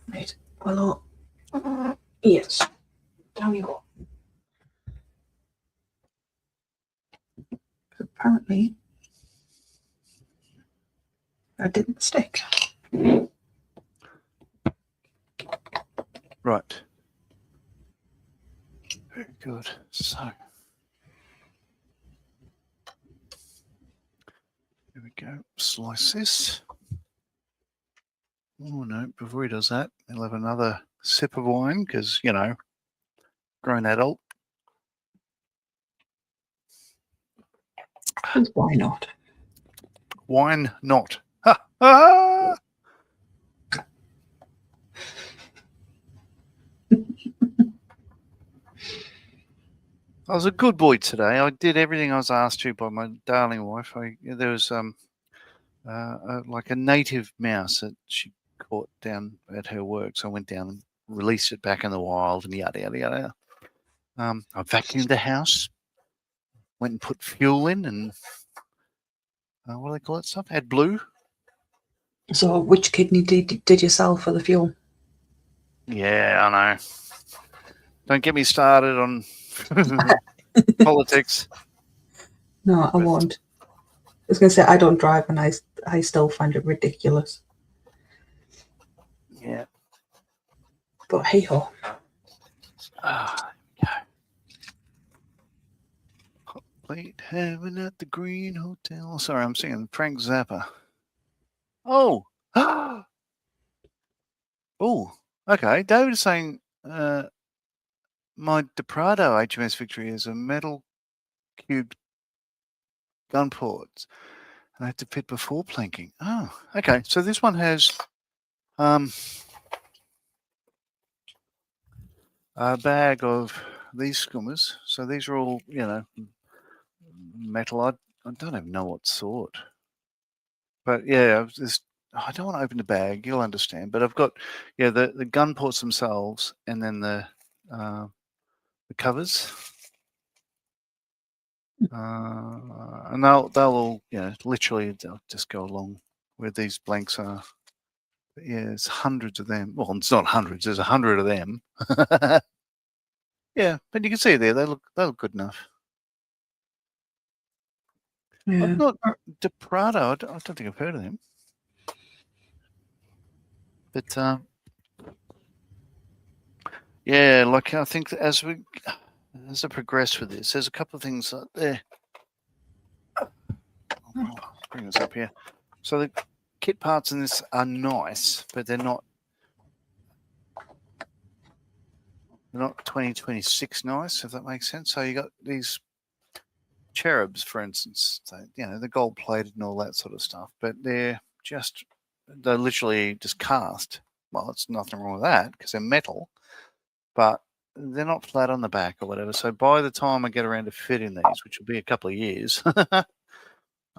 Right. Well, yes. Down you go. Apparently, that didn't stick. Right. Very good. So, here we go. Slice this. Oh, no, before he does that, he'll have another sip of wine because, grown adult. Why not? Wine not. Ha! Ha! I was a good boy today. I did everything I was asked to by my darling wife. There was like a native mouse that she caught down at her work, so I went down and released it back in the wild and yada yada yada. I vacuumed the house, went and put fuel in, and what do they call it? Stuff? Add blue. So, which kidney did you sell for the fuel? Yeah, I know. Don't get me started on politics. No, I won't. I was going to say I don't drive, and I still find it ridiculous. Yeah. But hey ho. Late heaven at the Green Hotel. Sorry, I'm singing Frank Zappa. Oh. Oh. Okay. David is saying my Deprado HMS Victory is a metal cubed Gunport. And I had to fit before planking. Oh, okay. So this one has a bag of these skummers. So these are all, metal. I don't even know what sort. But yeah, I don't want to open the bag. You'll understand. But I've got, the gun ports themselves, and then the covers, and they'll all, literally they'll just go along where these blanks are. But yeah, there's hundreds of them. Well, it's not hundreds. There's 100 of them. Yeah, but you can see there they look good enough. Yeah. I've not Deprado. I don't think I've heard of them. But yeah, like I think that as I progress with this, there's a couple of things there. I'll bring this up here. So the kit parts in this are nice, but they're not 2026 nice, if that makes sense. So you got these cherubs, for instance, they're gold plated and all that sort of stuff, but they're literally just cast. Well, it's nothing wrong with that because they're metal, but they're not flat on the back or whatever. So by the time I get around to fitting these, which will be a couple of years, I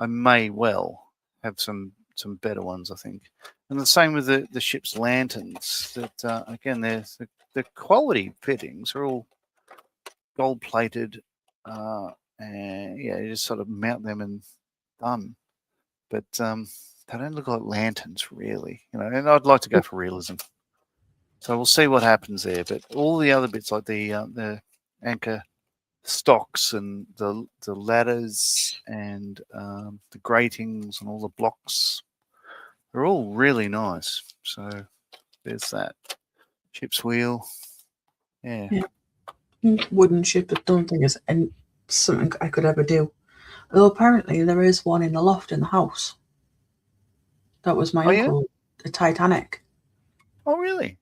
may well have some better ones, I think. And the same with the ship's lanterns. That again, the quality fittings are all gold plated, and you just sort of mount them and done. But they don't look like lanterns, really. And I'd like to go for realism. So we'll see what happens there. But all the other bits, like the anchor stocks and the ladders and the gratings and all the blocks, they're all really nice. So there's that. Ship's wheel. Yeah. Wooden ship, I don't think is something I could ever do. Although apparently there is one in the loft in the house. That was my uncle, the Titanic. Oh, really?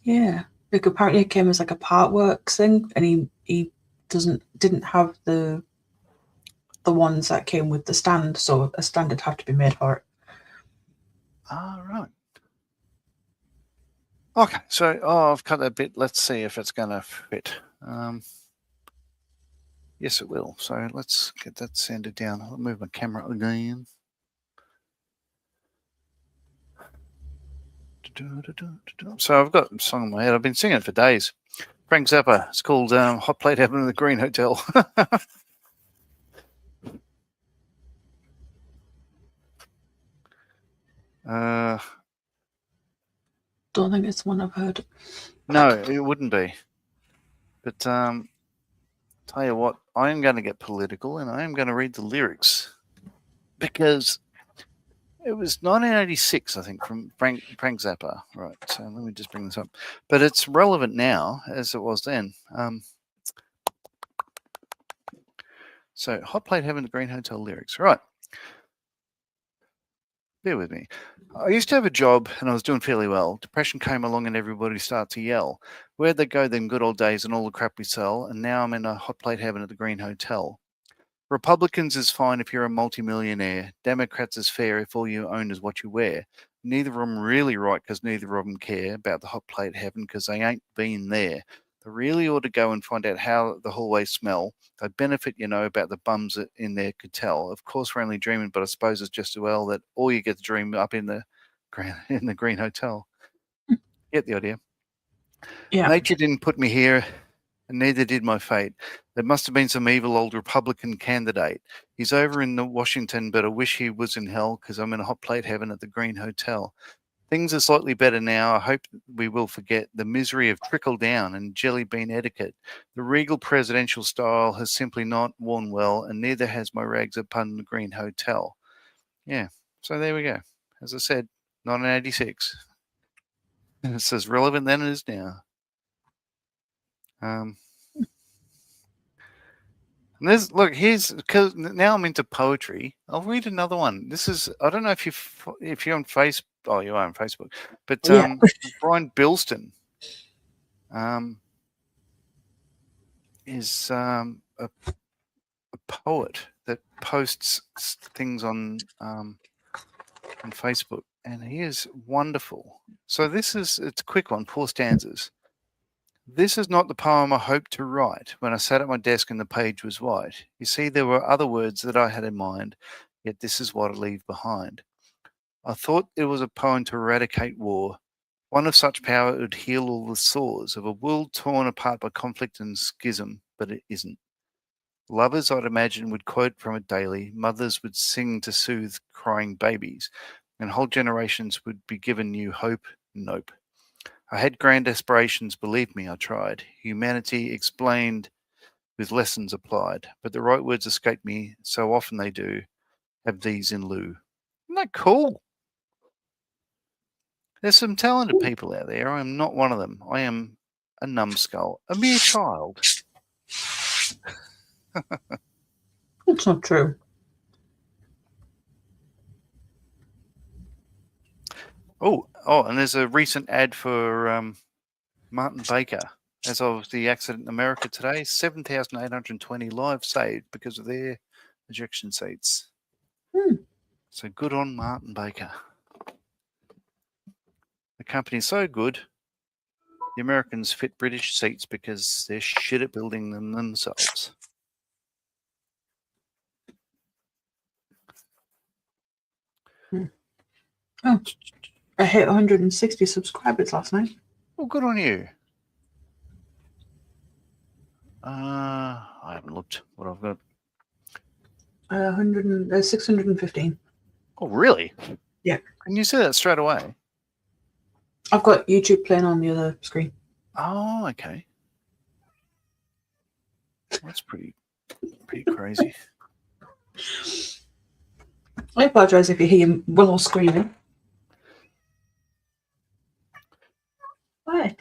Yeah. Like apparently it came as like a part works thing, and he didn't have the ones that came with the stand, so a stand would have to be made for it. Ah, right. Okay, so I've cut that bit. Let's see if it's going to fit. Yes, it will. So let's get that sanded down. I'll move my camera again. So I've got a song in my head. I've been singing it for days. Frank Zappa. It's called Hot Plate Heaven in the Green Hotel. Don't think it's one I've heard. No, it wouldn't be. But tell you what, I am going to get political and I am going to read the lyrics because it was 1986, I think, from Frank Zappa. Right, so let me just bring this up. But it's relevant now as it was then. So, Hot Plate Heaven, the Green Hotel lyrics. Right. Bear with me. I used to have a job and I was doing fairly well. Depression came along and everybody started to yell. Where'd they go, them good old days and all the crap we sell? And now I'm in a hot plate heaven at the Green Hotel. Republicans is fine if you're a multimillionaire. Democrats is fair if all you own is what you wear. Neither of them really right because neither of them care about the hot plate heaven because they ain't been there. They really ought to go and find out how the hallways smell. They'd benefit, about the bums that in there could tell. Of course, we're only dreaming, but I suppose it's just as well that all you get to dream up in the Green Hotel. Get the idea? Yeah. Nature didn't put me here, and neither did my fate. There must have been some evil old Republican candidate. He's over in Washington, but I wish he was in hell because I'm in a hot plate heaven at the Green Hotel. Things are slightly better now. I hope we will forget the misery of trickle down and jelly bean etiquette. The regal presidential style has simply not worn well, and neither has my rags upon the Green Hotel. Yeah, so there we go. As I said, 1986. It's as relevant then as now. And here's because now I'm into poetry. I'll read another one. This is I don't know if you're on Facebook. Oh, you are on Facebook, but Yeah. Brian Bilston is a poet that posts things on Facebook, and he is wonderful. So it's a quick one, 4 stanzas. This is not the poem I hoped to write when I sat at my desk and the page was white. You see, there were other words that I had in mind, yet this is what I leave behind. I thought it was a poem to eradicate war, one of such power it would heal all the sores of a world torn apart by conflict and schism, but it isn't. Lovers, I'd imagine, would quote from it daily, mothers would sing to soothe crying babies, and whole generations would be given new hope. Nope. I had grand aspirations, believe me, I tried. Humanity explained with lessons applied, but the right words escape me, so often they do. Have these in lieu. Isn't that cool? There's some talented people out there. I am not one of them. I am a numbskull, a mere child. That's not true. Oh, and there's a recent ad for Martin Baker. As of the accident in America today, 7,820 lives saved because of their ejection seats. So good on Martin Baker. The company's so good, the Americans fit British seats because they're shit at building them themselves. Oh, I hit 160 subscribers last night. Well, good on you. I haven't looked what I've got. 615. Oh, really? Yeah. Can you see that straight away? I've got YouTube playing on the other screen. Oh, okay. That's pretty crazy. I apologise if you hear Willow screaming. What?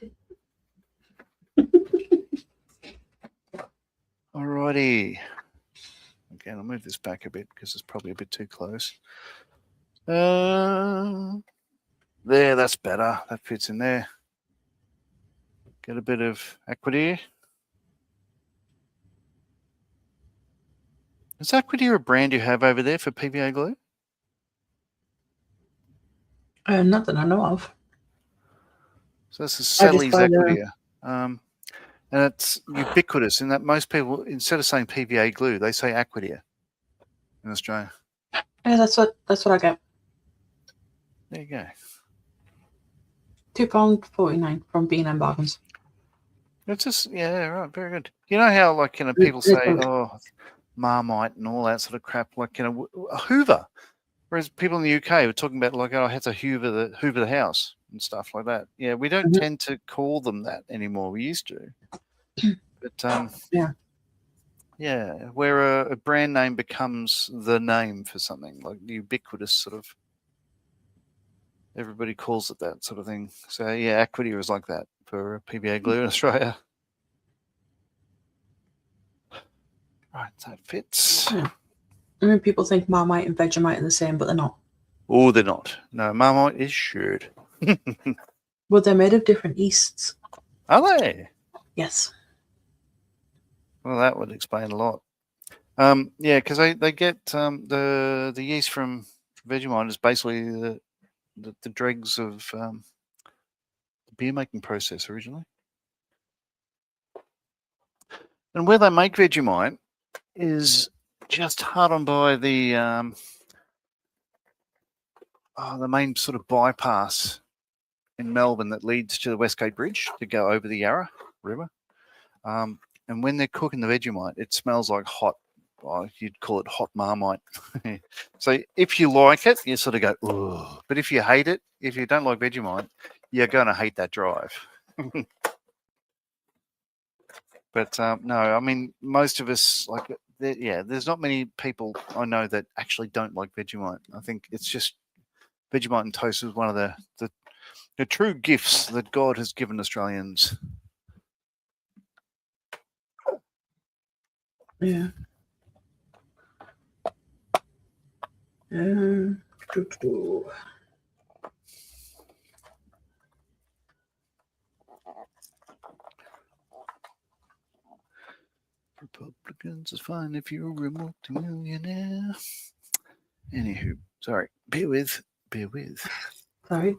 Alrighty. Okay, I'll move this back a bit because it's probably a bit too close. There, that's better. That fits in there. Get a bit of Aquadeer. Is Aquadeer a brand you have over there for PVA glue? Not that I know of. So this is Sally's Aquadeer. And it's ubiquitous in that most people, instead of saying PVA glue, they say Aquadeer in Australia. Yeah, that's what I get. There you go. £2.49 from B&M Bargains. It's just, yeah, right, very good. You know how, people say, oh, Marmite and all that sort of crap, a Hoover. Whereas people in the UK were talking about, I had to Hoover the house and stuff like that. Yeah, we don't tend to call them that anymore. We used to. But, yeah, where a brand name becomes the name for something, like the ubiquitous sort of, everybody calls it that sort of thing. So, yeah, Aquadeer is like that for PVA glue in Australia. Right, that fits. Yeah. I mean, people think Marmite and Vegemite are the same, but they're not. Oh, they're not. No, Marmite is shit. Well, they're made of different yeasts. Are they? Yes. Well, that would explain a lot. Yeah, because they get the yeast from Vegemite is basically the dregs of the beer making process originally. And where they make Vegemite is just hard on by the main sort of bypass in Melbourne that leads to the Westgate Bridge to go over the Yarra River. And when they're cooking the Vegemite, it smells like hot. You'd call it hot Marmite. So if you like it, you sort of go, ugh. But if you hate it, if you don't like Vegemite, you're going to hate that drive. But no, I mean, most of us, like, there's not many people I know that actually don't like Vegemite. I think it's just Vegemite and toast is one of the true gifts that God has given Australians. Yeah. Republicans is fine if you're a multi-millionaire. Anywho, sorry. Bear with. Sorry.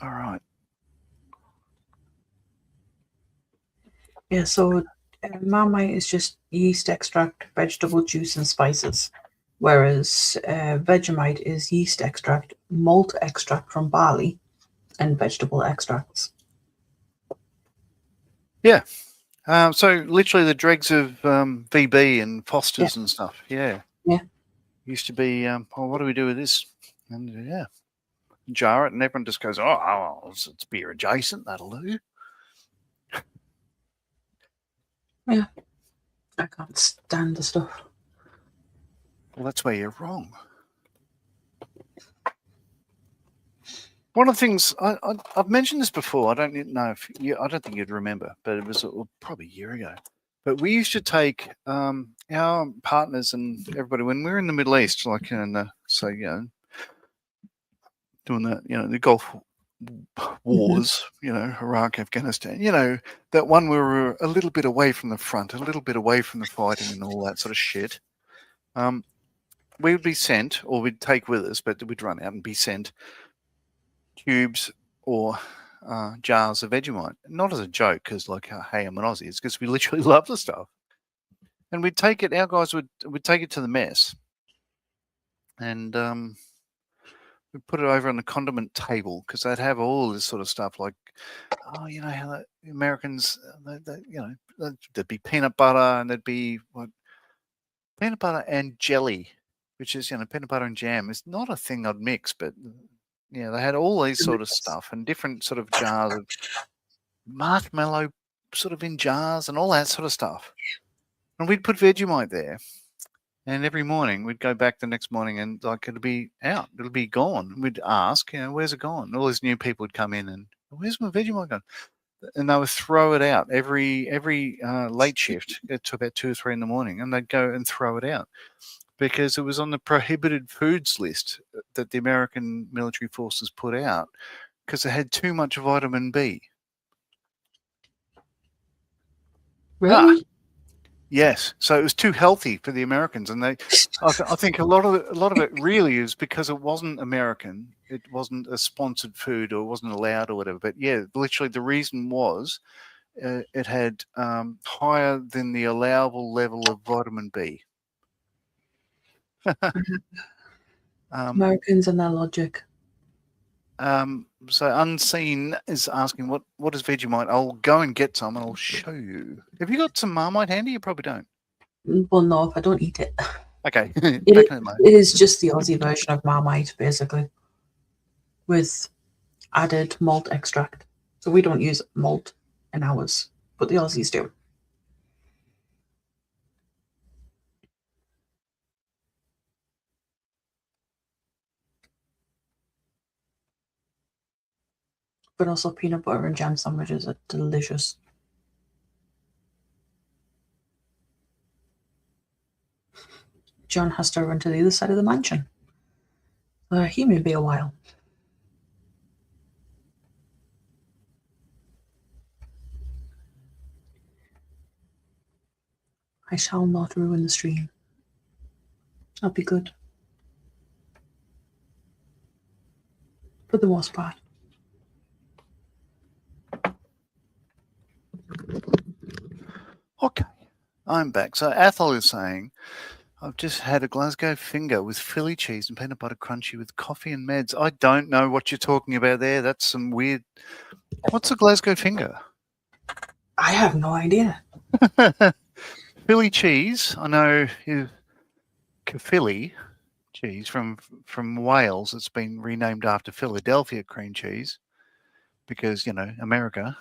All right. Yeah, so Marmite is just yeast extract, vegetable juice, and spices, whereas Vegemite is yeast extract, malt extract from barley, and vegetable extracts. Yeah. So literally the dregs of VB and Foster's and stuff. Yeah. Yeah. Used to be, what do we do with this? And yeah, jar it, and everyone just goes, oh, it's beer adjacent. That'll do. Yeah. I can't stand the stuff. Well, that's where you're wrong. One of the things I've mentioned this before. I don't know if I don't think you'd remember, but it was probably a year ago. But we used to take our partners and everybody when we were in the Middle East, like in the doing the Gulf wars, Iraq, Afghanistan, that one we were a little bit away from the front, a little bit away from the fighting and all that sort of shit. We would be sent, or we'd take with us, but we'd run out and be sent tubes or jars of Vegemite. Not as a joke, because hey, I'm an Aussie. It's because we literally love the stuff. And we'd take it. Our guys would take it to the mess, and we put it over on the condiment table because they'd have all this sort of stuff like, how the Americans, there'd be peanut butter and there'd be peanut butter and jelly, which is peanut butter and jam. It's not a thing I'd mix, but they had all these sort of stuff and different sort of jars of marshmallow, sort of in jars and all that sort of stuff. And we'd put Vegemite there. And every morning we'd go back the next morning and it'll be out, it'll be gone. We'd ask, where's it gone? All these new people would come in and where's my Vegemite gone? And they would throw it out every late shift to about 2 or 3 in the morning, and they'd go and throw it out because it was on the prohibited foods list that the American military forces put out because it had too much vitamin B. Really? Yes, so it was too healthy for the Americans, and I think a lot of it really is because it wasn't American, it wasn't a sponsored food, or it wasn't allowed, or whatever. But yeah, literally the reason was it had higher than the allowable level of vitamin B. Americans and their logic. So Unseen is asking what is Vegemite? I'll go and get some and I'll show you. Have you got some Marmite handy? You probably don't. Well, no, if I don't eat it. Okay. It is just the Aussie version of Marmite, basically, with added malt extract. So we don't use malt in ours, but the Aussies do. But also peanut butter and jam sandwiches are delicious. John has to run to the other side of the mansion. He may be a while. I shall not ruin the stream. I'll be good. For the most part. I'm back. So Athol is saying, I've just had a Glasgow finger with Philly cheese and peanut butter crunchy with coffee and meds. I don't know what you're talking about there. That's some weird... What's a Glasgow finger? I have no idea. Philly cheese, I know, is Caerphilly cheese from Wales. It's been renamed after Philadelphia cream cheese because, you know, America.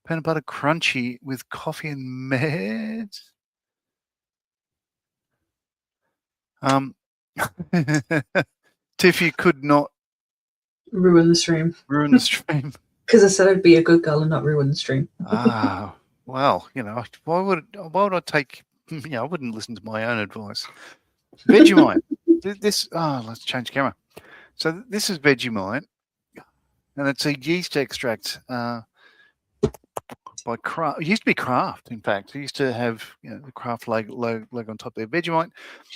Peanut butter crunchy with coffee and meds. Tiffy could not Ruin the stream. ruin the stream. Because I said I'd be a good girl and not ruin the stream. Well, you know, why would I take? You know, I wouldn't listen to my own advice. Vegemite. Let's change camera. So this is Vegemite, and it's a yeast extract by Kraft. It used to be Kraft, in fact. It used to have, you know, the Kraft logo on top there. Vegemite,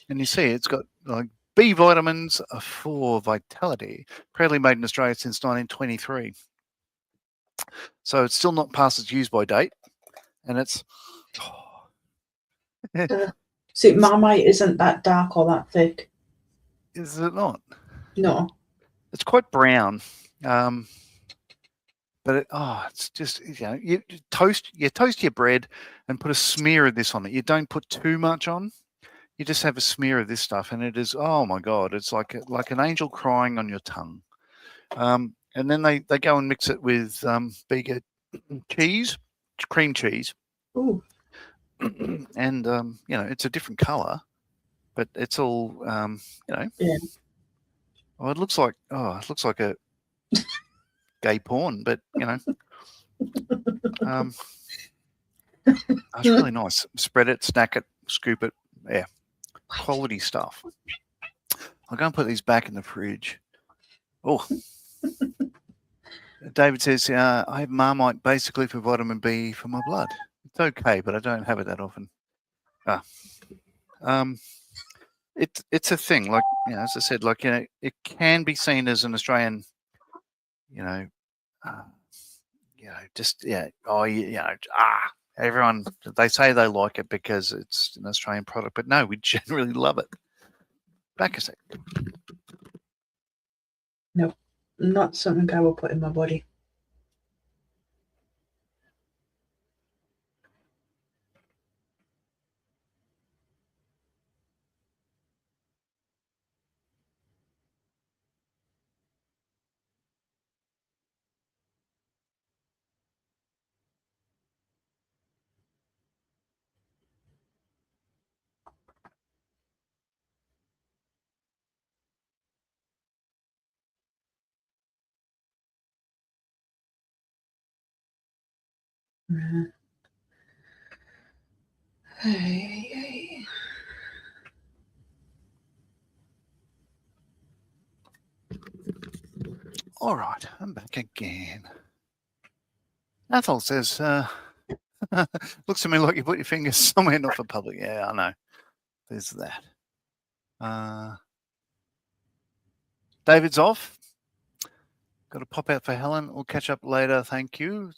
and you see it's got like B vitamins for vitality. Proudly made in Australia since 1923. So it's still not past its use-by date, and it's... See, Marmite isn't that dark or that thick. Is it not? No. It's quite brown, but it's just, you know, you toast your bread and put a smear of this on it. You don't put too much on. You just have a smear of this stuff, and it is, oh my God, it's like an angel crying on your tongue. And then they go and mix it with bigger cheese, cream cheese. Ooh. And you know, it's a different color, but it's all you know. Yeah. Oh, it looks like a gay porn, but you know, it's really nice. Spread it, snack it, scoop it. Yeah, quality stuff. I'll go and put these back in the fridge. Oh, David says, I have Marmite basically for vitamin B for my blood. It's okay, but I don't have it that often. It's a thing. Like, you know, as I said, like, you know, it can be seen as an Australian, you know, just, yeah, everyone, they say they like it because it's an Australian product, but no, we generally love it. Back a sec. No, not something I will put in my body. Hey. All right, I'm back again. Athol says, looks to me like you put your fingers somewhere not for public. Yeah, I know. There's that. David's off. Got to pop out for Helen. We'll catch up later. Thank you.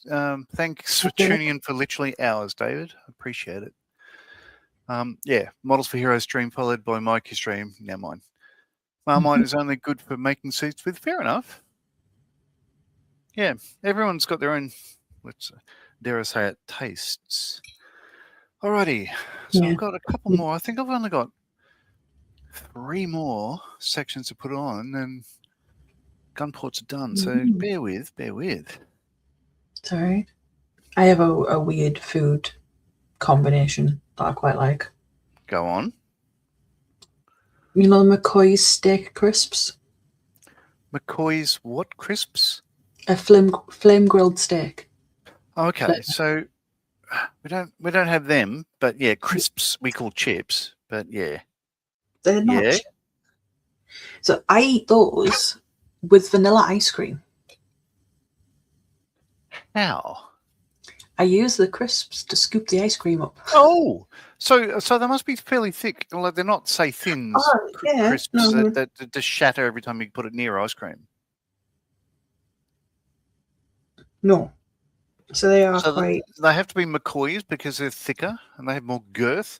Thanks for tuning in for literally hours, David. Appreciate it. Yeah, Models for Heroes stream followed by Mikey stream. Now mine. Marmite is only good for making seeds with. Fair enough. Yeah, everyone's got their own, let's dare I say it, tastes. Alrighty, so Yeah. I've got a couple more. I think I've only got 3 more sections to put on, and Gunport's done. So bear with. It's all right. I have a weird food combination that I quite like. Go on. You know McCoy's steak crisps? McCoy's what crisps? A flame grilled steak. Okay, so we don't have them, but yeah, crisps we call chips, but yeah. They're not chips. So I eat those with vanilla ice cream. How? I use the crisps to scoop the ice cream up. Oh, so they must be fairly thick. Like they're not, say, thin crisps that just shatter every time you put it near ice cream. No. So they are So quite. they have to be McCoys because they're thicker and they have more girth.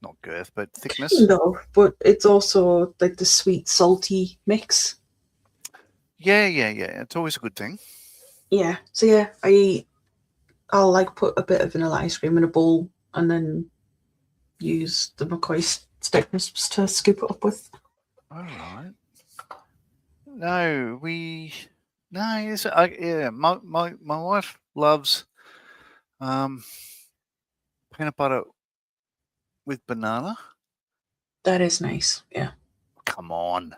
Not girth, but thickness. No, but it's also like the sweet, salty mix. Yeah. It's always a good thing. Yeah. So yeah, I'll like put a bit of vanilla ice cream in a bowl and then use the McCoy stick crisps to scoop it up with. All right. No, yes, yeah. My wife loves peanut butter with banana. That is nice. Yeah. Come on.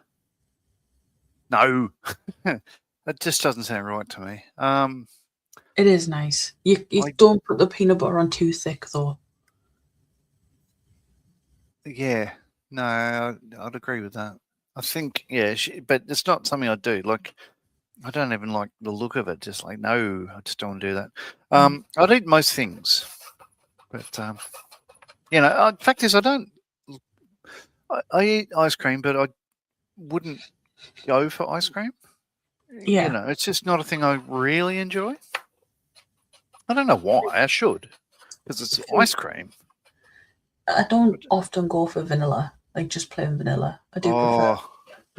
No, that just doesn't sound right to me. It is nice. You I don't put the peanut butter on too thick though. yeah, no, I'd agree with that. I think yeah, but it's not something I do. Like I don't even like the look of it. Just like no, I just don't want to do that. I'd eat most things, but the fact is I don't. I eat ice cream, but I wouldn't go for ice cream. Yeah. It's just not a thing I really enjoy. I don't know why. I should, because it's ice cream. I don't often go for vanilla, like just plain vanilla. I prefer. Oh,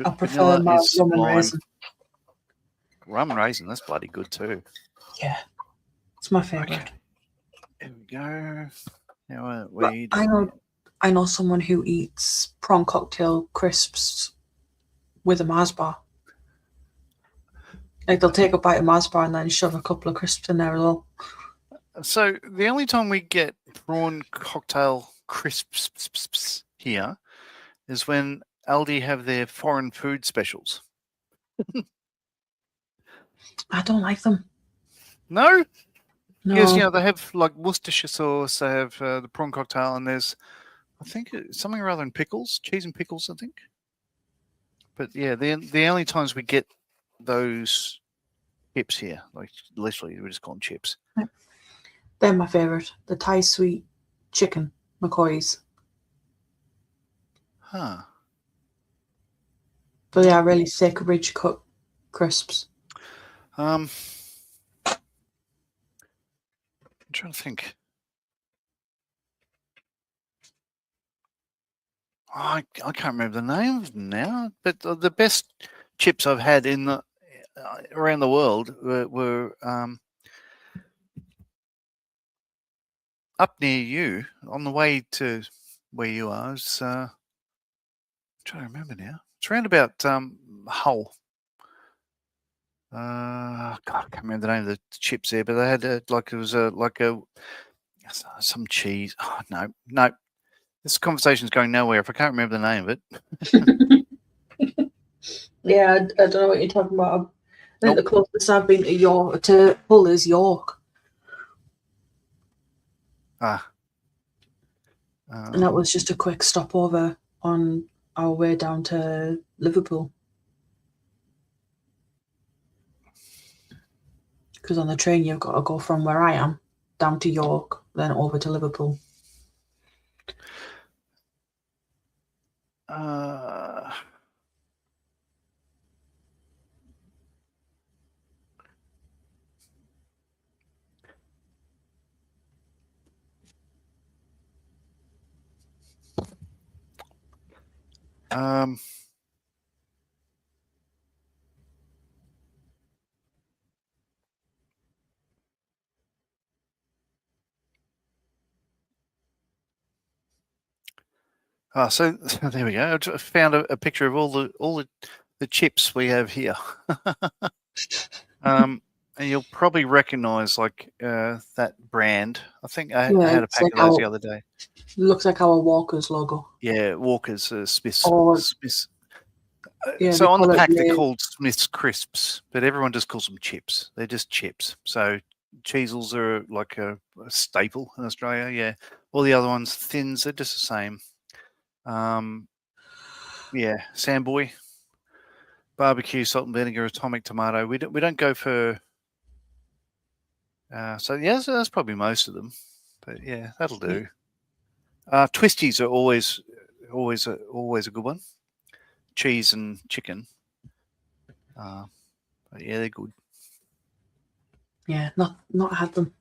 I prefer vanilla my is rum and sublime. raisin. Rum and raisin, that's bloody good too. Yeah, it's my favorite. Okay. Here we go. Now I know someone who eats prawn cocktail crisps with a Mars bar. Like they'll take a bite of Mars bar and then shove a couple of crisps in there as well. So the only time we get prawn cocktail crisps here is when Aldi have their foreign food specials. I don't like them. No? No. Yes, they have like Worcestershire sauce, they have the prawn cocktail, and there's, I think, something rather in pickles, cheese and pickles, I think. But yeah, the only times we get those chips here, like literally, we just call them chips. They're my favourite. The Thai sweet chicken McCoys. Huh. But they are really thick, rich cut crisps. I'm trying to think. I can't remember the name of them now, but the best chips I've had in the around the world were up near you on the way to where you are. It's, I'm trying to remember now. It's around about Hull. God, I can't remember the name of the chips there, but they had some cheese. Oh, no. This conversation's going nowhere if I can't remember the name of it. Yeah, I don't know what you're talking about. I think Nope. the closest I've been to Hull is York. And that was just a quick stopover on our way down to Liverpool. Because on the train, you've got to go from where I am down to York, then over to Liverpool. So there we go. I found a picture of all the chips we have here. And you'll probably recognise like that brand. I think I had a pack of those the other day. Looks like our Walker's logo. Yeah, Walker's Smith's. Or, Smith's. Yeah, So on the pack they're Lay's. called Smith's crisps, but everyone just calls them chips. They're just chips. So Cheezels are like a staple in Australia. Yeah, all the other ones Thins. They're just the same. Yeah, Samboy, barbecue, salt and vinegar, atomic tomato. We don't go for. So yeah, so that's probably most of them. But yeah, that'll do. Twisties are always a good one. Cheese and chicken. But yeah, they're good. Yeah, not had them.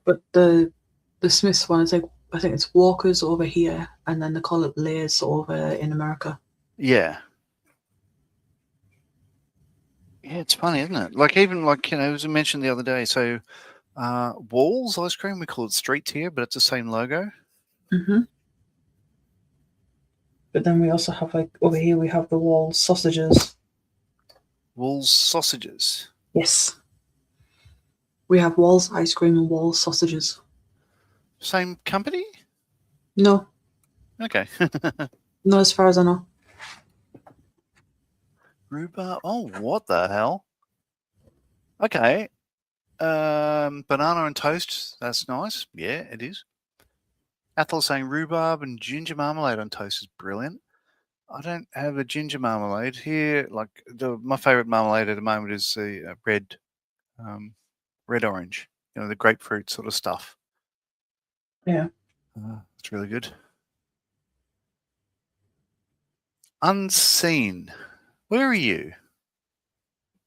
But the Smiths one is like, I think it's Walker's over here, and then they call it Lay's over in America. Yeah. Yeah, it's funny, isn't it? Like even like, as I mentioned the other day, so Walls ice cream, we call it Streets here, but it's the same logo. Mm-hmm. But then we also have, like, over here we have the Walls sausages. Walls sausages. Yes. We have Walls ice cream and Walls sausages. Same company? No. Okay. Not as far as I know. Rhubarb. Oh, what the hell? Okay. Banana and toast. That's nice. Yeah, it is. Ethel's saying rhubarb and ginger marmalade on toast is brilliant. I don't have a ginger marmalade here. Like my favorite marmalade at the moment is the red orange. The grapefruit sort of stuff. Yeah. It's really good. Unseen. Where are you?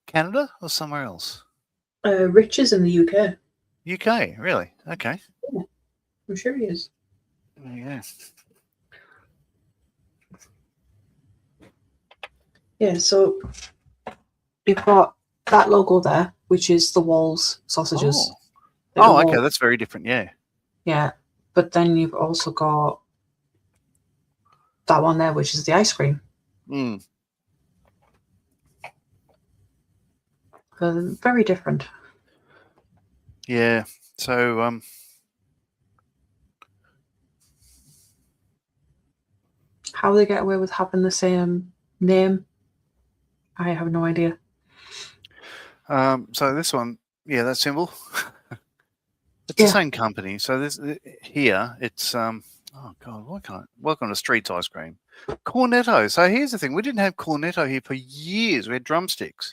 Canada or somewhere else? Rich is in the UK. UK, really? Okay. Yeah, I'm sure he is. Yeah. Yeah, so you've got that logo there, which is the Walls sausages. Oh, okay, that's very different, yeah. Yeah, but then you've also got that one there, which is the ice cream. Mm. Very different. Yeah, so how they get away with having the same name, I have no idea. So this one, yeah, that symbol. It's the same company. So this here, it's oh god, what kind? Welcome to Streets Ice Cream, Cornetto. So here's the thing: we didn't have Cornetto here for years. We had drumsticks,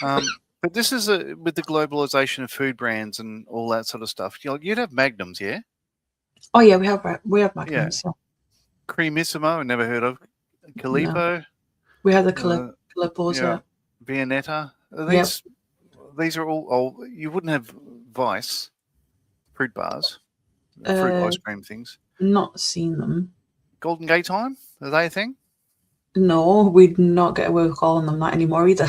but this is with the globalization of food brands and all that sort of stuff. You'd have Magnums, yeah. Oh yeah, we have Magnums. Yeah. Creamissimo, I never heard of. Calippo. No. We have the Calippos, yeah. Viennetta. These are all. You wouldn't have Vice fruit bars, fruit ice cream things. Not seen them. Golden Gate Time? Are they a thing? No, we'd not get away with calling them that anymore either.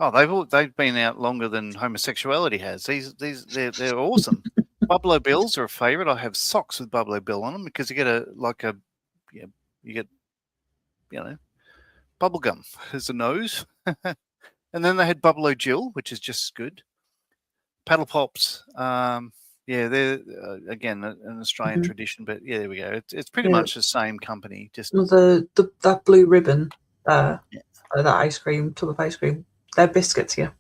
Oh, they've been out longer than homosexuality has. They're awesome. Buffalo Bills are a favourite. I have socks with Buffalo Bill on them because you get bubble gum as a nose. And then they had Buffalo Jill, which is just as good. Paddle Pops, they're again an Australian tradition, but yeah, there we go. It's pretty much the same company. Just that blue ribbon, that ice cream, tub of ice cream, they're biscuits, yeah.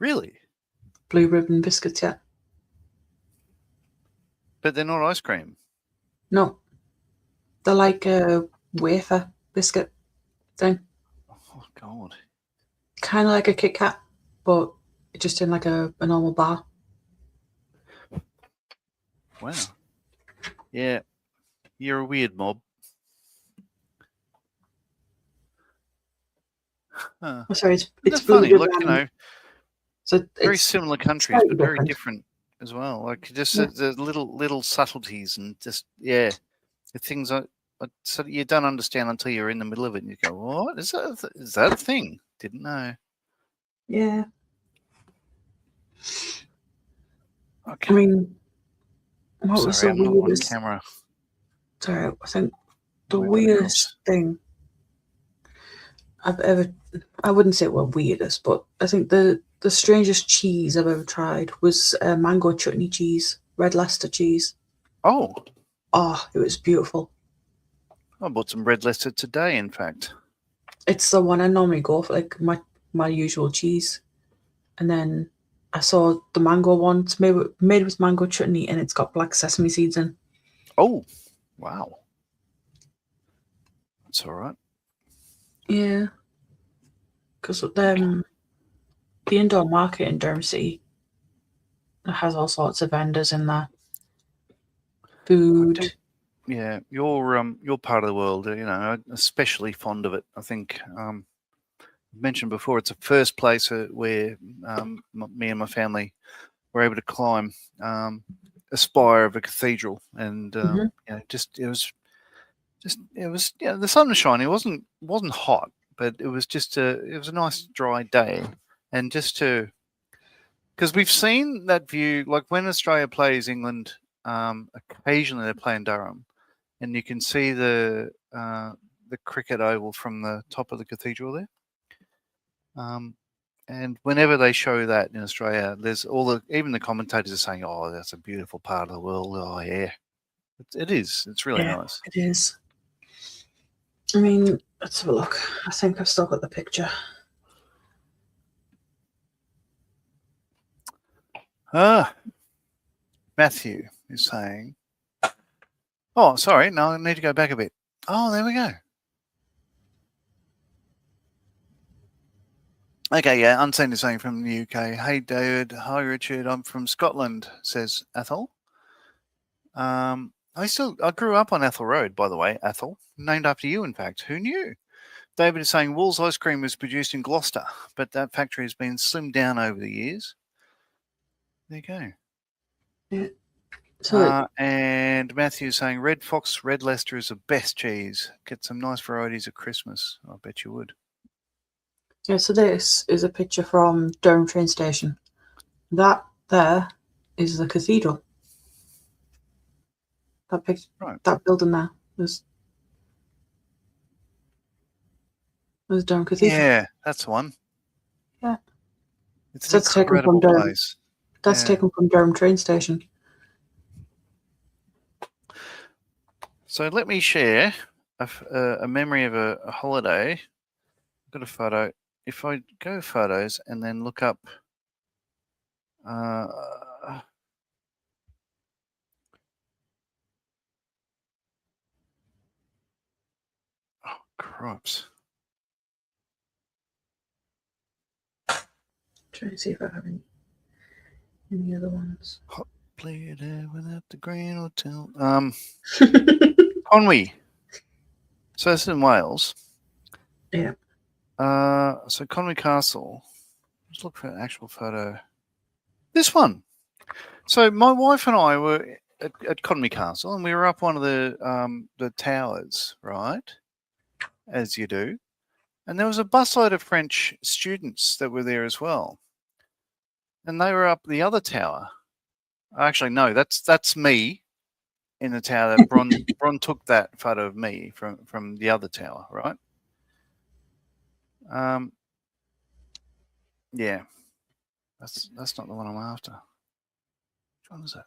Really? Blue ribbon biscuits, yeah. But they're not ice cream. No, they're like a wafer biscuit thing. Oh god! Kind of like a Kit Kat, but just in like a normal bar. Wow. Yeah, you're a weird mob. Oh, sorry, it's funny. blue Look, so very similar countries, but very different as well. Like just the little subtleties and just the things so you don't understand until you're in the middle of it, and you go, "What is that? Is that a thing? Didn't know." Yeah. Okay. I mean, what was the weirdest? Not on camera. Sorry, I think the weirdest thing I've ever, I wouldn't say it was weirdest, but I think the strangest cheese I've ever tried was mango chutney cheese, red Leicester cheese. Oh, it was beautiful. I bought some red Leicester today, in fact. It's the one I normally go for, like my usual cheese. And then I saw the mango one. It's made with mango chutney, and it's got black sesame seeds in. Oh, wow. That's all right. Yeah. Because the indoor market in Durham City has all sorts of vendors in there. Food. Yeah, your part of the world, I'm especially fond of it. I think mentioned before, it's the first place where me and my family were able to climb a spire of a cathedral, and Mhm. the sun was shining. It wasn't hot, but it was a nice dry day, and just to because we've seen that view, like when Australia plays England, occasionally they play in Durham, and you can see the cricket oval from the top of the cathedral there. And whenever they show that in Australia, there's even the commentators are saying, "Oh, that's a beautiful part of the world." Oh, yeah, it is. It's really nice. It is. I mean, let's have a look. I think I've still got the picture. Matthew is saying, "Oh, sorry, no, I need to go back a bit." Oh, there we go. Okay, yeah, Unseen is saying from the UK. Hey, David. Hi, Richard. I'm from Scotland, says Athol. I grew up on Athol Road, by the way, Athol, named after you, in fact. Who knew? David is saying Wool's ice cream was produced in Gloucester, but that factory has been slimmed down over the years. There you go. Yeah. So and Matthew is saying Red Fox Red Leicester is the best cheese. Get some nice varieties at Christmas. I bet you would. yeah, so this is a picture from Durham train station. That there is the cathedral. That building there was Durham Cathedral. Yeah, that's the one. Yeah. It's So an incredible place. That's taken from Durham train station. So let me share a memory of a holiday. I've got a photo. If I go photos and then look up oh, crops. Trying to see if I have any other ones. Hot plate without the Grand Hotel. Conwy. So this is in Wales. Yeah. So Conwy Castle. Let's look for an actual photo. This one. So my wife and I were at Conwy Castle, and we were up one of the towers, right? As you do. And there was a busload of French students that were there as well. And they were up the other tower. Actually, no, that's me in the tower. That Bron took that photo of me from the other tower, right? Yeah, that's not the one I'm after. Which one is that?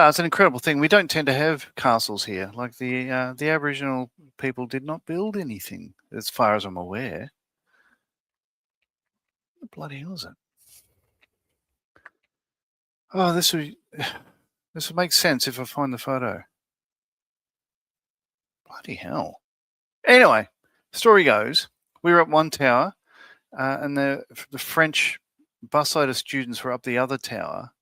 It's an incredible thing. We don't tend to have castles here. Like the Aboriginal people did not build anything, as far as I'm aware. What the bloody hell is it? Oh, this would make sense if I find the photo. Bloody hell. Anyway, story goes, we were up one tower, and the French busload of students were up the other tower.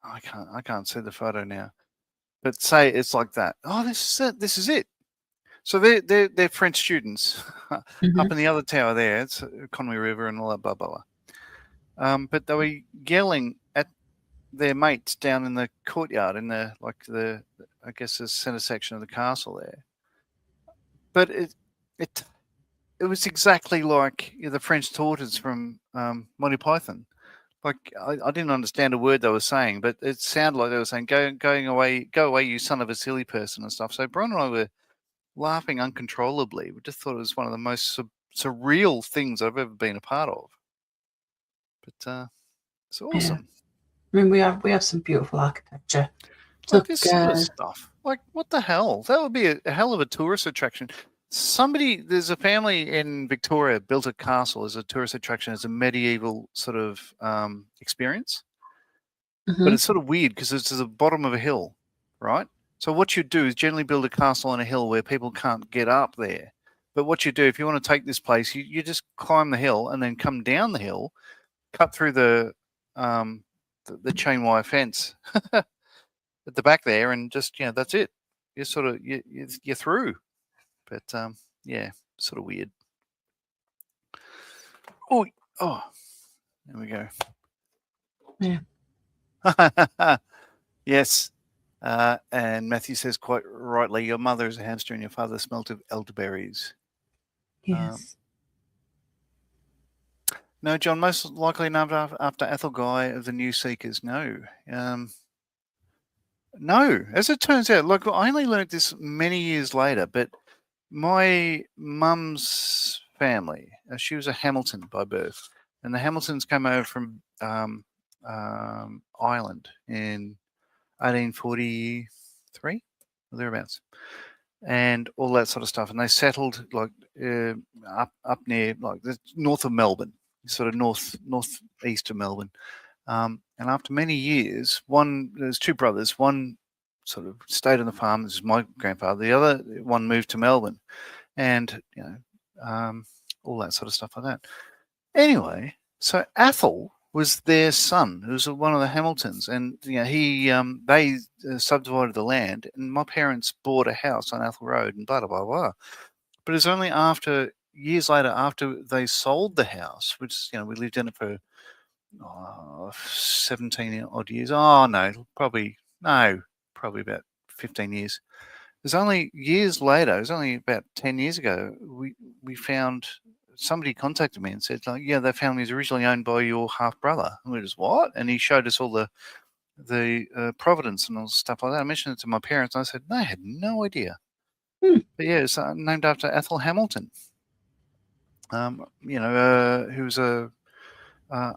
I can't see the photo now, but say it's like that. Oh, this is it. This is it. So they're French students up in the other tower there. It's Conwy River and all that blah blah blah. But they were yelling at their mates down in the courtyard in the I guess the center section of the castle there. But it was exactly like the French tortoise from Monty Python. Like I didn't understand a word they were saying, but it sounded like they were saying go away, you son of a silly person and stuff. So Brian and I were laughing uncontrollably. We just thought it was one of the most surreal things I've ever been a part of. But it's awesome. Yeah. I mean, we have some beautiful architecture. Like this sort of stuff. Like, what the hell? That would be a hell of a tourist attraction. There's a family in Victoria built a castle as a tourist attraction, as a medieval sort of experience. But it's sort of weird because it's at the bottom of a hill, right? So what you do is generally build a castle on a hill where people can't get up there. But what you do, if you want to take this place, you just climb the hill and then come down the hill, cut through the chain wire fence at the back there, and just that's it. You're sort of you're through. But yeah, sort of weird. Oh, there we go. Yeah. Yes. And Matthew says quite rightly, your mother is a hamster and your father smelt of elderberries. Yes. No, John, most likely after Athelguy of the New Seekers. No. No, as it turns out, like I only learned this many years later, but my mum's family, she was a Hamilton by birth, and the Hamiltons came over from Ireland in 1843 or thereabouts, and all that sort of stuff. And they settled like up near like the north of Melbourne, sort of northeast of Melbourne. And after many years, there's two brothers. One sort of stayed on the farm. This is my grandfather. The other one moved to Melbourne, and all that sort of stuff like that. Anyway, so Athol was their son, who was one of the Hamiltons, and they subdivided the land, and my parents bought a house on Athol Road, and blah blah blah blah. But it's only years later, after they sold the house, which we lived in it for 17 odd years. Oh no, probably about 15 years. It was only years later. It was only about 10 years ago. We found somebody contacted me and said, like, yeah, that family was originally owned by your half brother. And we just what? And he showed us all the providence and all stuff like that. I mentioned it to my parents. And I said they had no idea. But yeah, it's named after Athol Hamilton. Who was a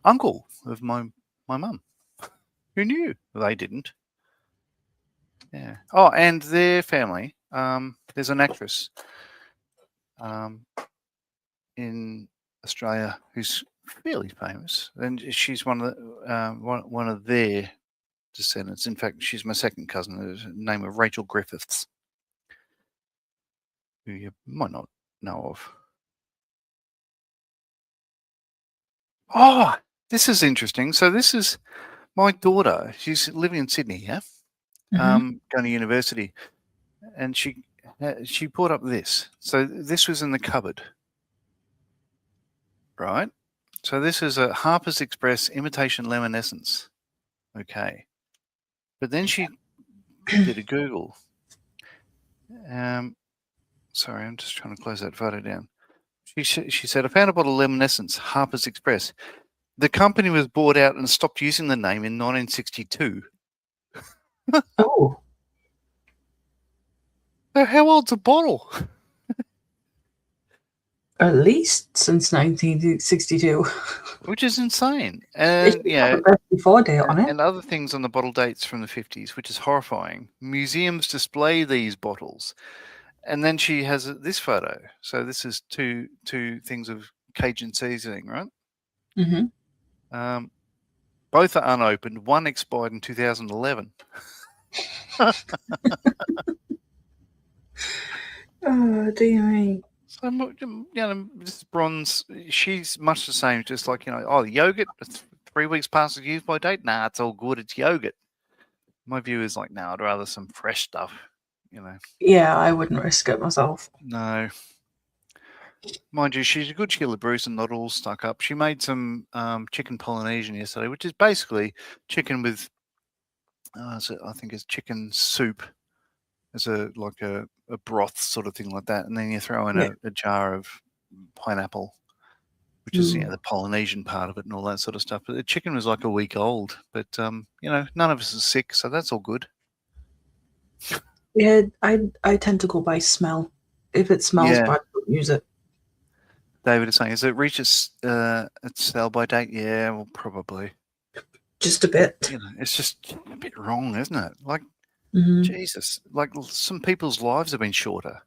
uncle of my mum. Who knew? They didn't. Yeah. Oh, and their family. There's an actress in Australia who's fairly famous, and she's one of their descendants. In fact, she's my second cousin. Her name of Rachel Griffiths, who you might not know of. Oh, this is interesting. So this is my daughter. She's living in Sydney, yeah, going to university, and she brought up this. So this was in the cupboard, right? So this is a Harper's Express imitation lemon essence. Okay, but then she did a Google. Sorry, I'm just trying to close that photo down. She said, I found a bottle of lemon essence, Harper's Express. The company was bought out and stopped using the name in 1962. Oh. So how old's a bottle? At least since 1962. Which is insane. And before date on it. And other things on the bottle dates from the 50s, which is horrifying. Museums display these bottles. And then she has this photo. So this is two things of Cajun seasoning, right? Mm-hmm. Both are unopened. One expired in 2011. Oh, dear me. So, this bronze, she's much the same, just like, the yogurt, 3 weeks past the use by date. Nah, it's all good. It's yogurt. My view is like, I'd rather some fresh stuff, Yeah, I wouldn't risk it myself. No. Mind you, she's a good chiller Bruce and not all stuck up. She made some chicken Polynesian yesterday, which is basically chicken with, I think it's chicken soup as a broth sort of thing like that. And then you throw in a jar of pineapple, which is, the Polynesian part of it and all that sort of stuff. But the chicken was like a week old. But, none of us is sick, so that's all good. Yeah, I tend to go by smell. If it smells bad, don't use it. David is saying, is it reaches its sell by date? Yeah, well, probably. Just a bit. It's just a bit wrong, isn't it? Like, Jesus, like some people's lives have been shorter.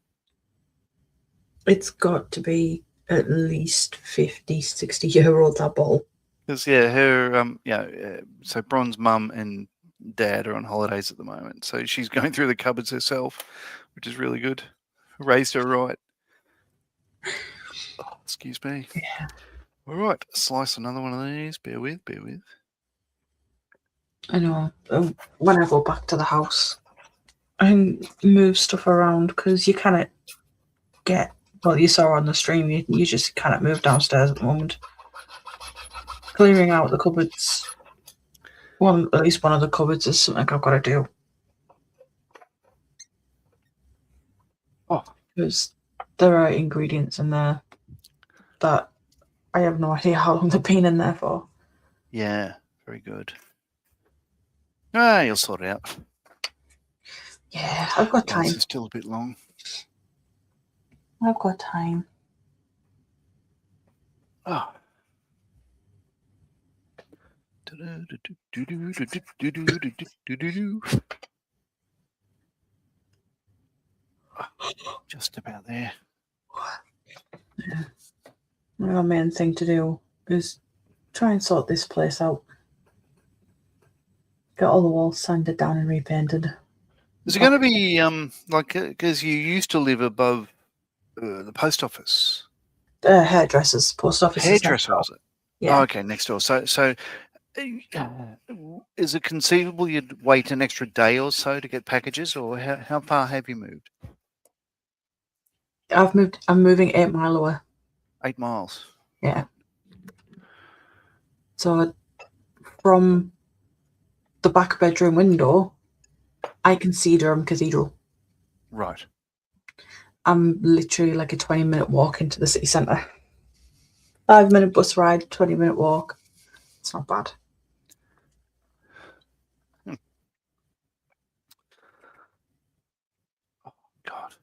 It's got to be at least 50, 60-year-old that bottle. Because, her, so Bron's mum and dad are on holidays at the moment. So she's going through the cupboards herself, which is really good. Raised her right. Oh, excuse me. Yeah. All right, slice another one of these. Bear with. I know. When I go back to the house, I move stuff around because you cannot get. Well, you saw on the stream, you just cannot move downstairs at the moment. Clearing out the cupboards. At least one of the cupboards is something I've got to do. Oh. Because there are ingredients in there that I have no idea how long they've been in there for. Yeah, very good. You'll sort it out. Yeah, I've got time. This is still a bit long. I've got time. Oh. Just about there. Yeah. Our main thing to do is try and sort this place out. Get all the walls sanded down and repainted. Is it going to be like, because you used to live above the post office? Hairdressers, post office. Hairdresser, was it? Yeah. Oh, okay, next door. So is it conceivable you'd wait an extra day or so to get packages, or how far have you moved? I'm moving 8 miles away. 8 miles. Yeah. So from the back bedroom window, I can see Durham Cathedral. Right. I'm literally like a 20-minute walk into the city centre. 5-minute bus ride, 20-minute walk. It's not bad. Oh, God.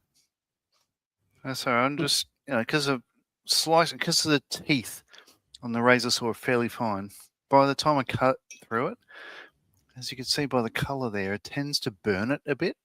Sorry, I'm just, because of the teeth on the razor saw are fairly fine. By the time I cut through it, as you can see by the colour there, it tends to burn it a bit.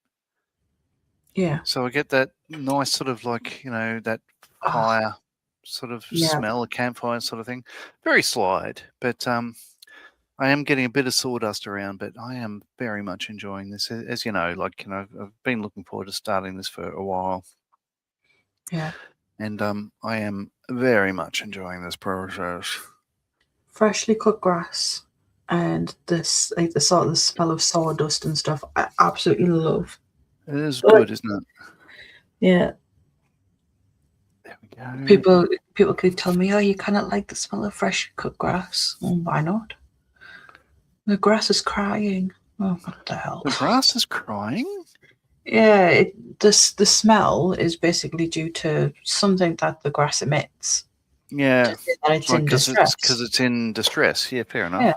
Yeah. So I get that nice sort of like, that fire sort of smell, a campfire sort of thing. Very slight, but I am getting a bit of sawdust around, but I am very much enjoying this. As you know, I've been looking forward to starting this for a while. Yeah. And I am very much enjoying this process. Freshly cut grass and this, like the sort of the smell of sawdust and stuff, I absolutely love. It is good, isn't it? Yeah. There we go. People keep telling me, oh, you cannot like the smell of fresh cut grass. Well, why not? The grass is crying. Oh, what the hell? The grass is crying? Yeah, the smell is basically due to something that the grass emits. Yeah. That it's in distress. Because it's in distress. Yeah, fair enough. Yeah.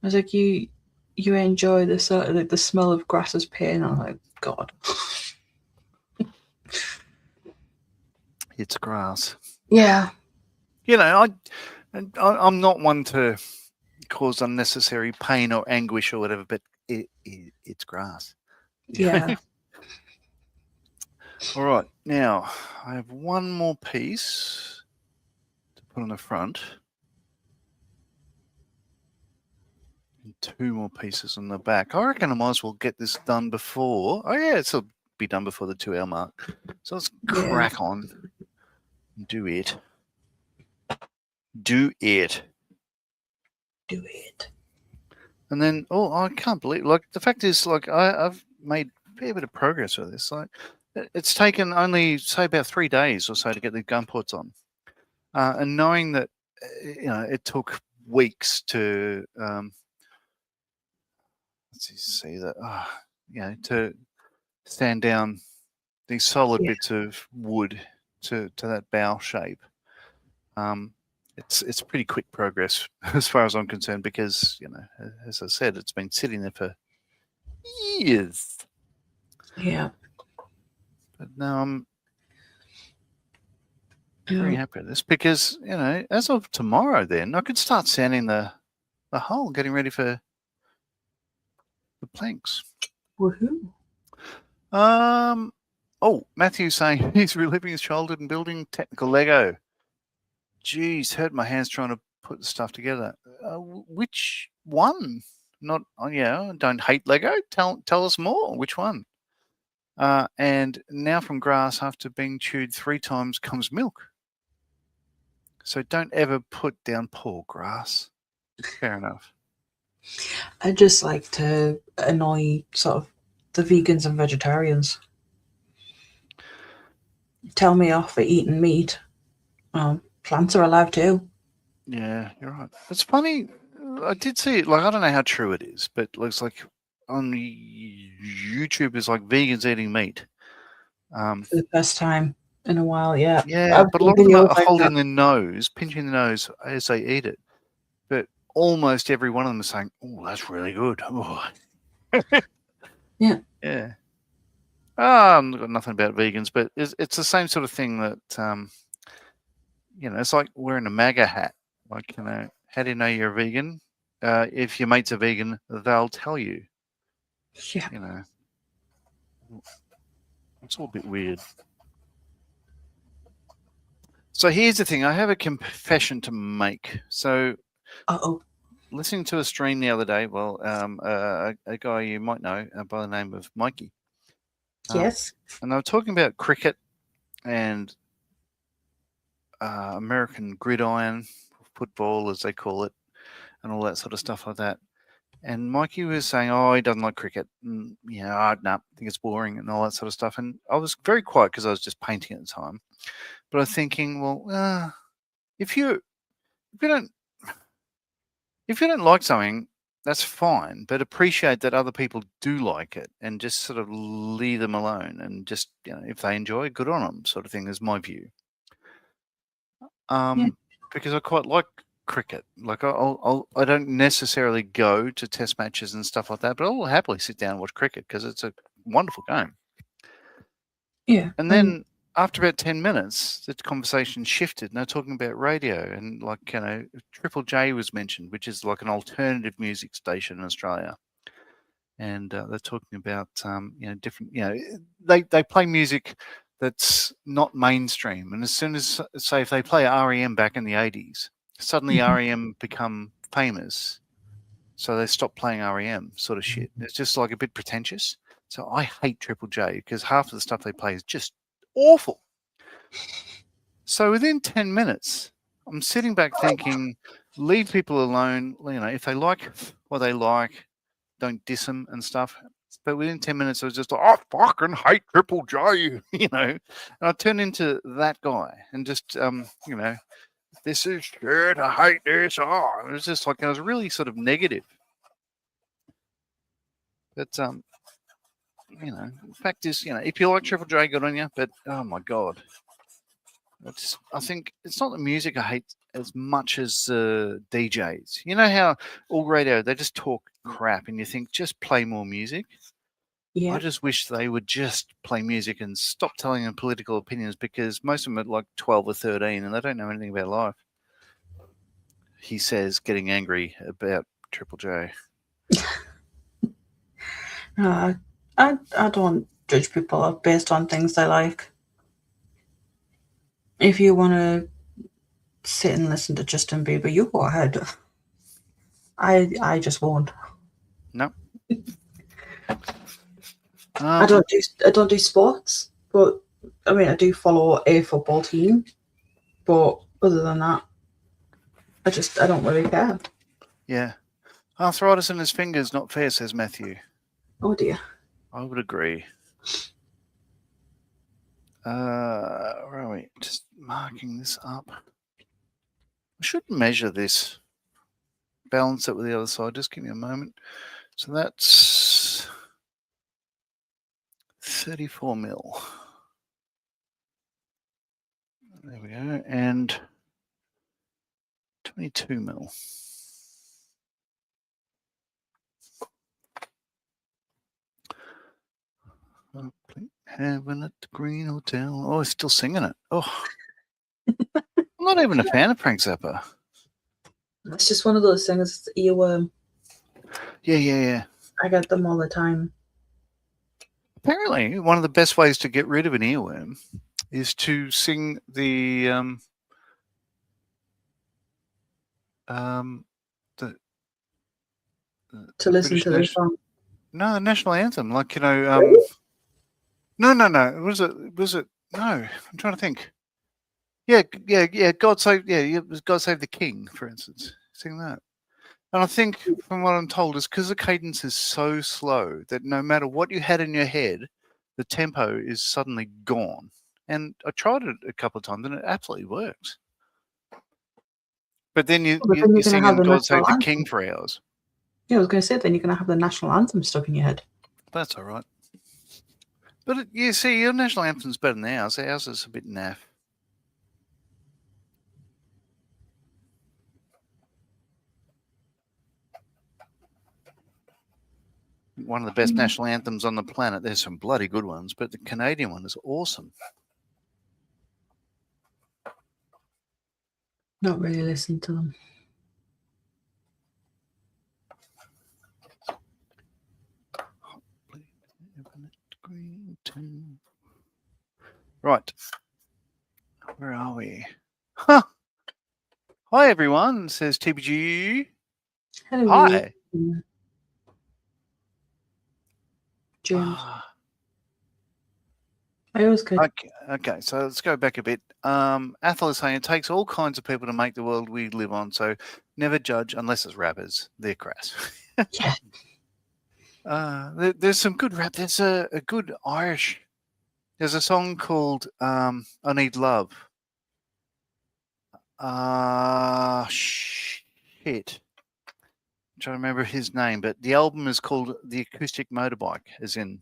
I was like, you enjoy the sort of like the smell of grass's pain. I'm like, God. It's grass. Yeah. I'm not one to cause unnecessary pain or anguish or whatever, but it's grass. Yeah. All right. Now, I have one more piece to put on the front. And 2 more pieces on the back. I reckon I might as well get this done before. Oh, yeah, it'll be done before the 2 hour mark. So let's crack on and do it. Do it. Do it. And then, I can't believe, the fact is, I've made a fair bit of progress with this. It's taken only, say, about 3 days or so to get the Gunports on. And knowing that, it took weeks to, let's see that, to stand down these solid bits of wood to that bow shape. It's pretty quick progress as far as I'm concerned because, as I said, it's been sitting there for years. Yeah. But now I'm very happy with this because, as of tomorrow then, I could start sanding the hull, getting ready for the planks. Woohoo. Matthew's saying he's reliving his childhood and building technical Lego. Geez, hurt my hands trying to put the stuff together. Which one? Not, don't hate Lego. Tell us more. Which one? And now from grass, after being chewed 3 times, comes milk. So don't ever put down poor grass. Fair enough. I just like to annoy sort of the vegans and vegetarians. Tell me off for eating meat. Plants are alive too. Yeah, you're right. It's funny. I did see it. Like, I don't know how true it is, but it looks like on YouTube is like vegans eating meat. For the first time in a while, yeah. Yeah, I've but a seen lot of them videos are like that. holding their nose, pinching the nose as they eat it. But almost every one of them is saying, "Oh, that's really good." Oh. Yeah. Yeah. I've got nothing about vegans, but it's the same sort of thing that it's like wearing a MAGA hat. Like, how do you know you're a vegan? If your mate's a vegan, they'll tell you. Yeah. You know, it's all a bit weird. So here's the thing. I have a confession to make. So Uh-oh. listening to a stream the other day, well, a guy you might know by the name of Mikey. Yes. And they were talking about cricket and American gridiron football, as they call it, and all that sort of stuff like that. And Mikey was saying, "Oh, he doesn't like cricket. And, I think it's boring and all that sort of stuff." And I was very quiet because I was just painting at the time. But I was thinking, well, if you don't like something, that's fine. But appreciate that other people do like it, and just sort of leave them alone. And just if they enjoy it, good on them, sort of thing. Is my view. Yeah. Because I quite like cricket. Like I don't necessarily go to test matches and stuff like that, but I'll happily sit down and watch cricket because it's a wonderful game. Yeah. And then after about 10 minutes, the conversation shifted and they're talking about radio and Triple J was mentioned, which is like an alternative music station in Australia. And they're talking about different, they play music that's not mainstream. And as soon as, say, if they play REM back in the 80s, suddenly REM become famous. So they stop playing REM sort of shit. It's just like a bit pretentious. So I hate Triple J because half of the stuff they play is just awful. So within 10 minutes, I'm sitting back thinking, leave people alone. If they like what they like, don't diss them and stuff. But within 10 minutes, I was just like, I fucking hate Triple J, And I turned into that guy and just, this is shit, I hate this. Oh, it was just like, I was really sort of negative. But, the fact is, if you like Triple J, good on you. But, oh my God. I think it's not the music I hate as much as DJs. You know how all radio, they just talk crap and you think, just play more music. Yeah. I just wish they would just play music and stop telling them political opinions because most of them are like 12 or 13 and they don't know anything about life. He says, getting angry about Triple J. I don't judge people based on things they like. If you want to sit and listen to Justin Bieber, you go ahead. I just won't. No. I don't do sports, but I mean I do follow a football team, but other than that, I don't really care. Yeah. Arthritis in his fingers, not fair, says Matthew. Oh dear. I would agree. Where are we? Just marking this up. I should measure this. Balance it with the other side. Just give me a moment. So that's 34 mil. There we go. And 22 mil. Heaven at the Green Hotel. Oh, he's still singing it. Oh. I'm not even a fan of Frank Zappa. It's just one of those things, it's earworm. Yeah. I get them all the time. Apparently, one of the best ways to get rid of an earworm is to sing the To listen British to the song. No, the national anthem. Like, Really? No. Was it? No, I'm trying to think. Yeah. God save. Yeah, it was God Save the King, for instance. Sing that. And I think, from what I'm told, is because the cadence is so slow that no matter what you had in your head, the tempo is suddenly gone. And I tried it a couple of times, and it absolutely works. But then But then you're you're going to have singing the God Save national the anthem. King for hours. Yeah, I was going to say, then you're going to have the national anthem stuck in your head. That's all right. But you see, your national anthem's better than ours. Ours is a bit naff. One of the best national anthems on the planet. There's some bloody good ones, but the Canadian one is awesome. Not really listen to them. Right. Where are we? Huh. Hi, everyone, says TBG. Hello. Hi. James. I always could. Okay, so let's go back a bit. Athol is saying it takes all kinds of people to make the world we live on, so never judge unless it's rappers. They're crass. Yeah. There's some good rap. There's a good Irish. There's a song called I Need Love. Shit. I'm trying to remember his name, but the album is called The Acoustic Motorbike, as in,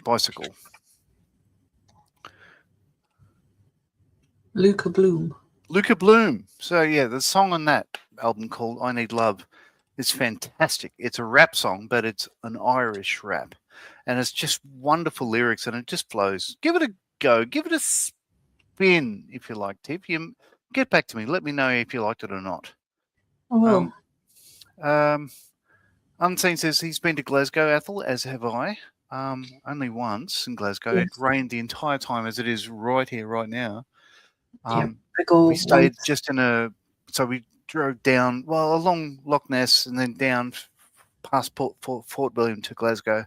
bicycle. Luca Bloom. So yeah, the song on that album called I Need Love is fantastic. It's a rap song, but it's an Irish rap, and it's just wonderful lyrics, and it just flows. Give it a go. Give it a spin if you liked it. If you get back to me, let me know if you liked it or not. Oh, well. Unseen says he's been to Glasgow, Athol, as have I. Only once in Glasgow. Yes. It rained the entire time, as it is right here, right now. We stayed just so we drove down, along Loch Ness and then down past Fort William to Glasgow.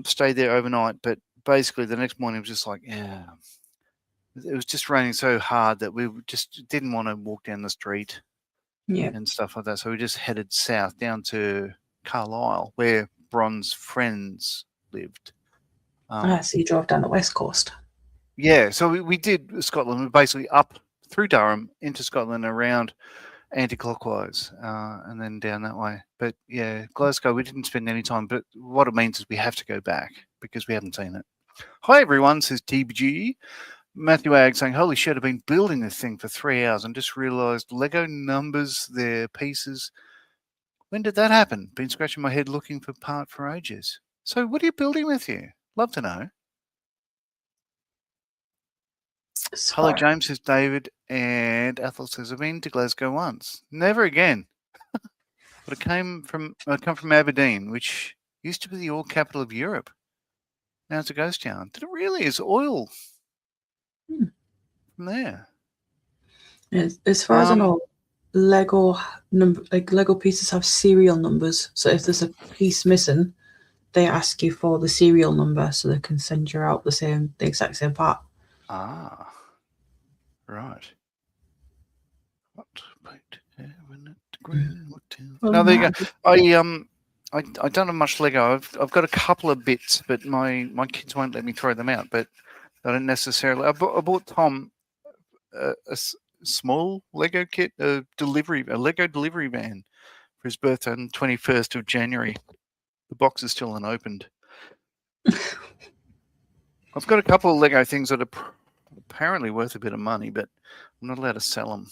Stayed there overnight, but basically the next morning it was just like, it was just raining so hard that we just didn't want to walk down the street and stuff like that. So we just headed south down to Carlisle, where Bron's friends lived. So you drove down the west coast. Yeah, so we did Scotland. We basically up through Durham into Scotland around anti-clockwise and then down that way. But yeah, Glasgow, we didn't spend any time. But what it means is we have to go back because we haven't seen it. Hi, everyone, says TBG. Matthew Ag saying, holy shit, I've been building this thing for 3 hours and just realised Lego numbers their pieces. When did that happen? Been scratching my head looking for part for ages. So what are you building with you? Love to know. Hello, James, says David, and Athol says, I've been to Glasgow once. Never again. But I come from Aberdeen, which used to be the oil capital of Europe. Now it's a ghost town. Did it really? Is oil from there? As far as I know, Lego pieces have serial numbers. So if there's a piece missing, they ask you for the serial number so they can send you out the exact same part. Ah, right. No, there you go. I don't have much Lego. I've got a couple of bits, but my kids won't let me throw them out. But I don't necessarily. I bought Tom a small Lego kit, a Lego delivery van for his birthday on the 21st of January. The box is still unopened. I've got a couple of Lego things that are apparently worth a bit of money, but I'm not allowed to sell them.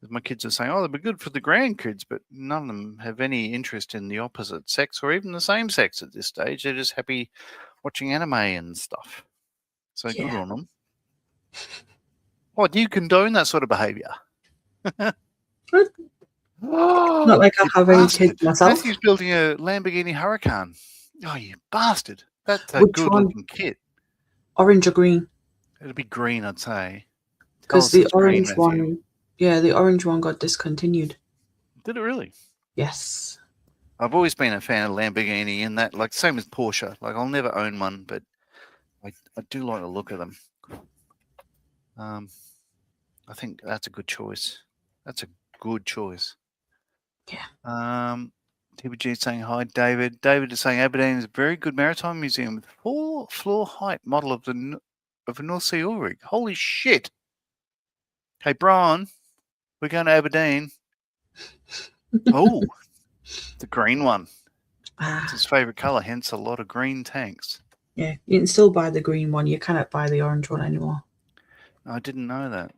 My kids are saying, they'll be good for the grandkids, but none of them have any interest in the opposite sex or even the same sex at this stage. They're just happy watching anime and stuff. So good on them. Do you condone that sort of behaviour? Not like I have any kids myself. Matthew's building a Lamborghini Huracan. Oh, you bastard. That's a good-looking kit. Orange or green? It'll be green, I'd say. Because the orange one... Yeah, the orange one got discontinued. Did it really? Yes. I've always been a fan of Lamborghini in that, same as Porsche. I'll never own one, but I do like the look of them. I think that's a good choice. That's a good choice. Yeah. TBG saying hi, David. David is saying Aberdeen is a very good maritime museum with 4-floor height model of a North Sea oil rig. Holy shit! Hey, Brian, we're going to Aberdeen. Oh, the green one. It's his favourite colour, hence a lot of green tanks. Yeah, you can still buy the green one. You cannot buy the orange one anymore. I didn't know that.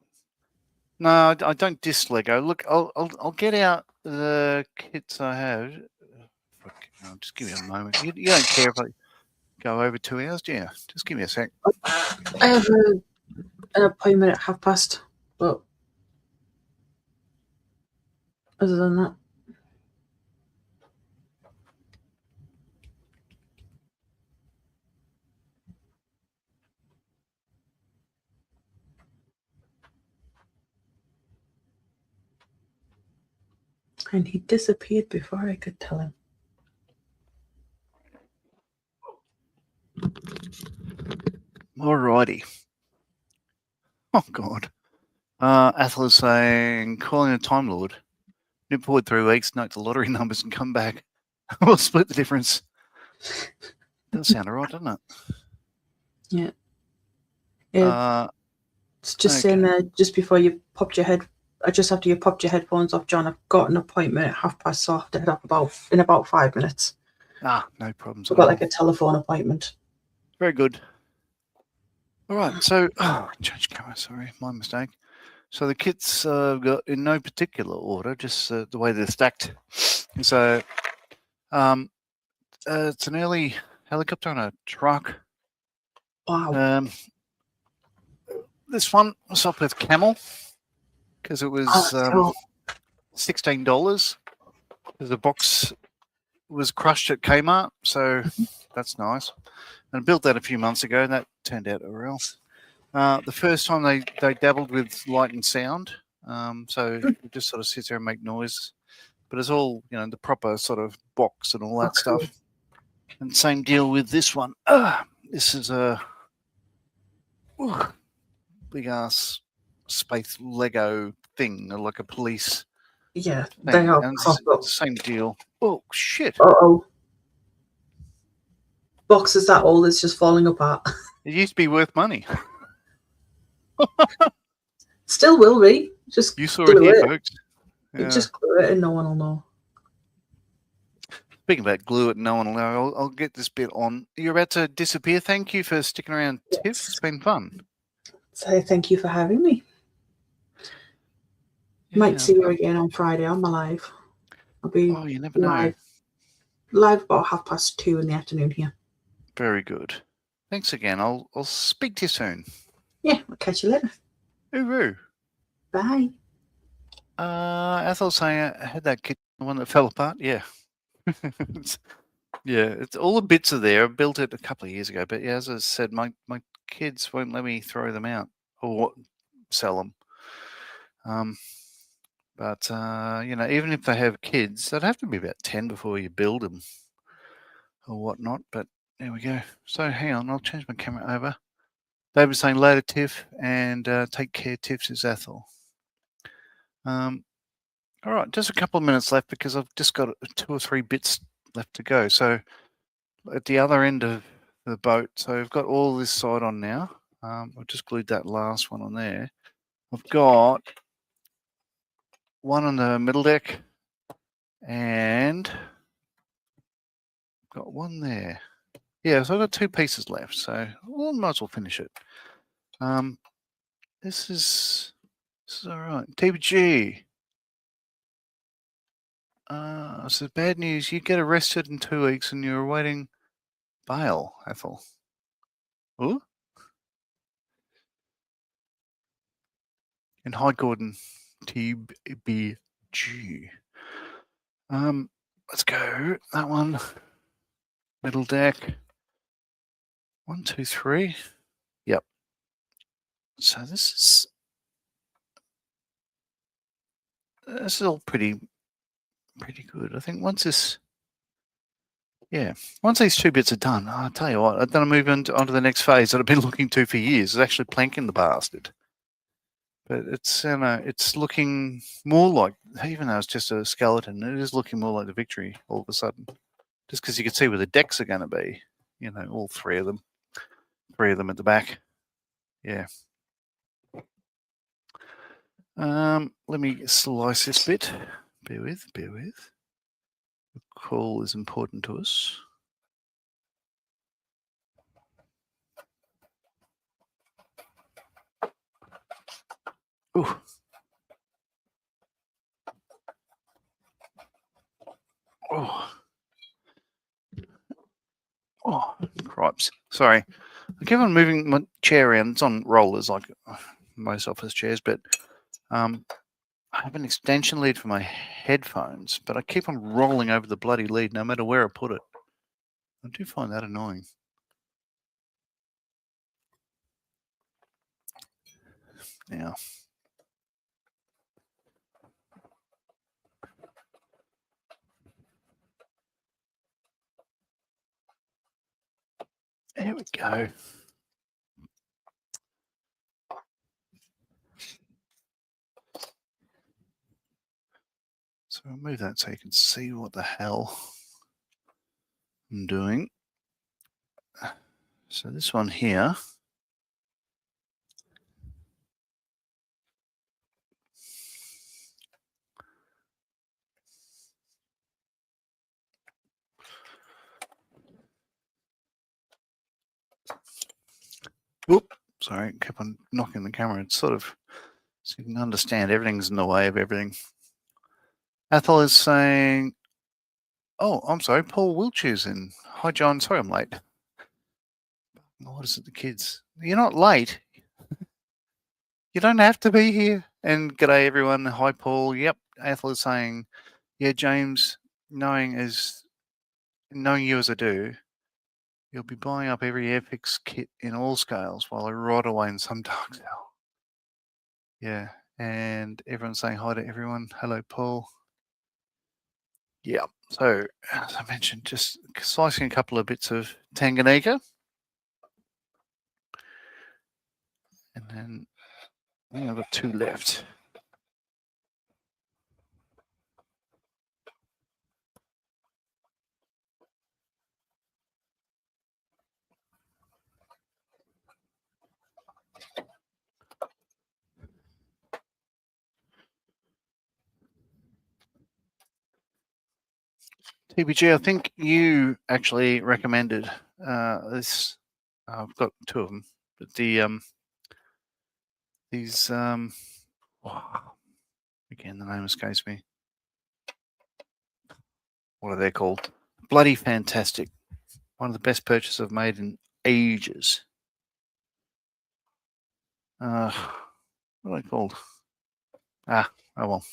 No, I don't diss Lego. Look, I'll get out the kits I have. I'll just give you a moment. You don't care if I go over 2 hours, do you? Just give me a sec. I have an appointment at past, but other than that. And he disappeared before I could tell him. Alrighty. Oh, God. Athel is saying, calling a Time Lord. Nip forward 3 weeks, note the lottery numbers and come back. We'll split the difference. Does sound alright, doesn't it? Yeah. Yeah. It's just saying there, just before you popped your head, just after you popped your headphones off, John, I've got an appointment at past, so I have to head up in about 5 minutes. No problems. I've got like a telephone appointment. Very good. All right, so change camera. Sorry, my mistake. So the kits got in no particular order, just the way they're stacked. So it's an early helicopter and a truck. Wow. This one was up with Camel because it was $16 because the box was crushed at Kmart, so that's nice. And I built that a few months ago, and that turned out or else. The first time they dabbled with light and sound, so it just sort of sits there and make noise. But it's all, the proper sort of box and all that stuff. And same deal with this one. This is a big ass space Lego thing, like a police. Yeah, thing. they are. And it's the same deal. Oh shit! Uh-oh. Boxes that old, it's just falling apart. It used to be worth money. Still will be. Just you saw it here, folks. Yeah. Just glue it and no one will know. Speaking about glue it, no one will know. I'll get this bit on. You're about to disappear. Thank you for sticking around, yes. Tiff. It's been fun. So thank you for having me. Yeah, might see you again on Friday on my live. I'll be you never know. Live about 2:30 in the afternoon here. Very good. Thanks again. I'll speak to you soon. Yeah, I'll catch you later. Hooroo. Bye. As I was saying, I had that kit, the one that fell apart. Yeah. It's all the bits are there. I built it a couple of years ago, but yeah, as I said, my kids won't let me throw them out or sell them. But even if they have kids, they'd have to be about 10 before you build them or whatnot. But there we go. So hang on, I'll change my camera over. David's saying later, Tiff, and take care, Tiff, says Athel. All right, just a couple of minutes left because I've just got 2 or 3 bits left to go. So at the other end of the boat, so I've got all this side on now. I've just glued that last one on there. I've got one on the middle deck and got one there. Yeah, so I've got 2 pieces left, so I might as well finish it. This is all right. TBG. So bad news, you get arrested in 2 weeks and you're awaiting bail, Athel. Ooh? And hi, Gordon. TBG. Let's go. That one. Middle deck. 1, 2, 3. Yep. So this is all pretty good. I think once these 2 bits are done, I'll tell you what, I'm going to move onto the next phase that I've been looking to for years. It's actually planking the bastard. But it's looking more like, even though it's just a skeleton, it is looking more like the Victory all of a sudden. Just because you can see where the decks are going to be, you know, all three of them at the back. Yeah. Let me slice this bit. Bear with. The call is important to us. Ooh. Oh, cripes. Sorry. I keep on moving my chair around. It's on rollers like most office chairs, but I have an extension lead for my headphones, but I keep on rolling over the bloody lead no matter where I put it. I do find that annoying. Now, there we go. So I'll move that so you can see what the hell I'm doing. So this one here, whoop, sorry, kept on knocking the camera. It's sort of, so you can understand everything's in the way of everything. Ethel is saying, oh, I'm sorry, Paul Wiltshire's in. Hi, John. Sorry I'm late. What is it, the kids? You're not late. You don't have to be here. And g'day, everyone. Hi, Paul. Yep, Ethel is saying, yeah, James, knowing you as I do, you'll be buying up every Airfix kit in all scales while I rot away in some dark cell. Yeah, and everyone's saying hi to everyone. Hello, Paul. Yeah, so as I mentioned, just slicing a couple of bits of Tanganyika. And then I think I've got 2 left. TBG, I think you actually recommended this. I've got 2 of them, but these again, the name escapes me. What are they called? Bloody fantastic! One of the best purchases I've made in ages. What are they called? Oh well.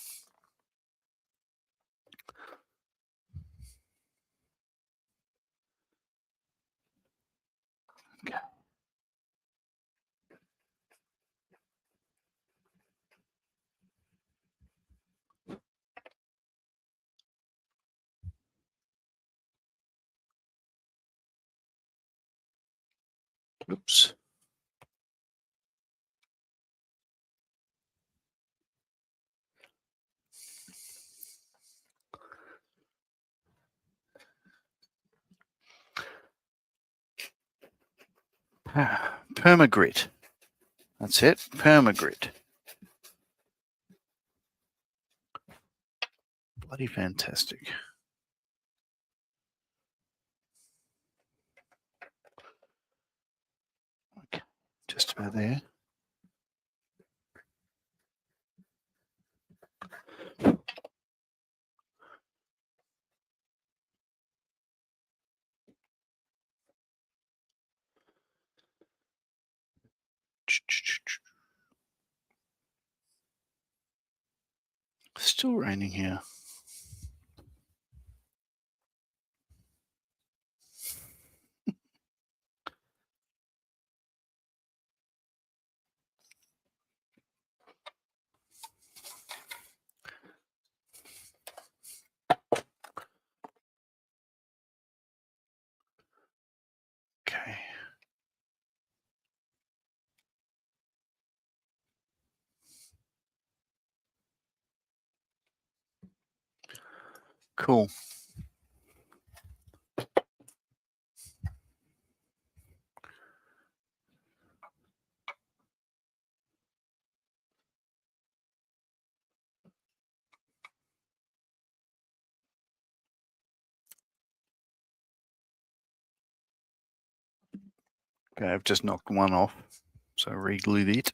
Okay. Oops. Permagrit. That's it. Permagrit. Bloody fantastic. Okay, just about there. Still raining here. Okay. Cool. Okay, I've just knocked one off, so re-glued it.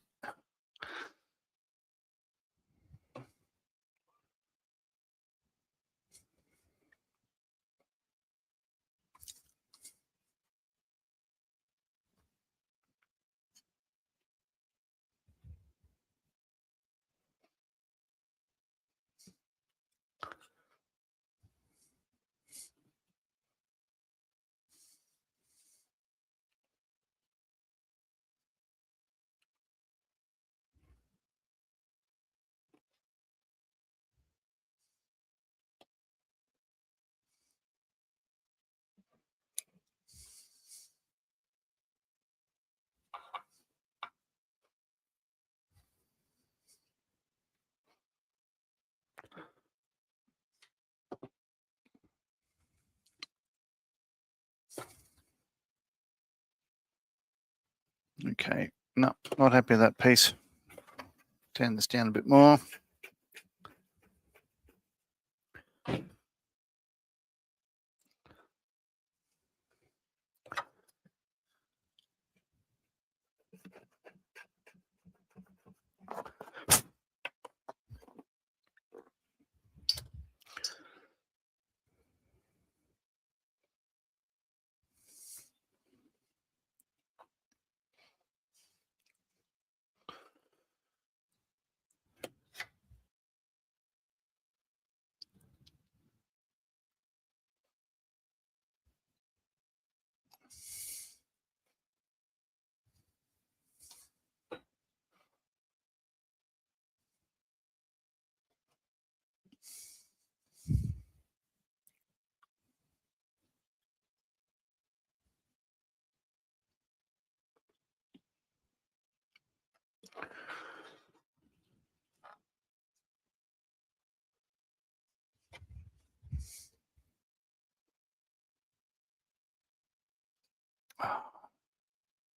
Okay, no, not happy with that piece. Turn this down a bit more.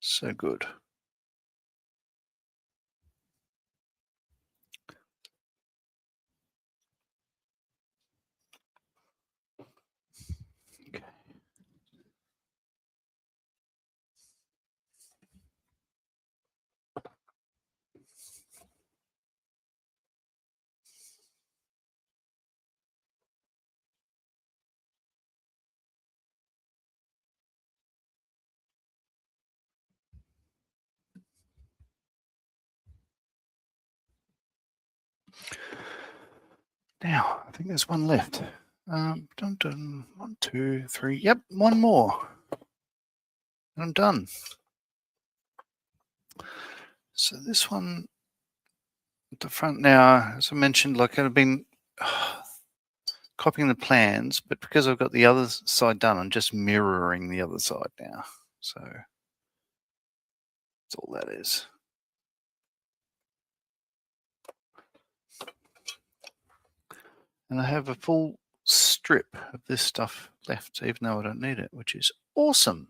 So good. Okay. Now, I think there's one left. Dun, dun, 1, 2, 3. Yep, one more. And I'm done. So this one at the front now, as I mentioned, like I've been copying the plans, but because I've got the other side done, I'm just mirroring the other side now. So that's all that is. And I have a full strip of this stuff left, even though I don't need it, which is awesome.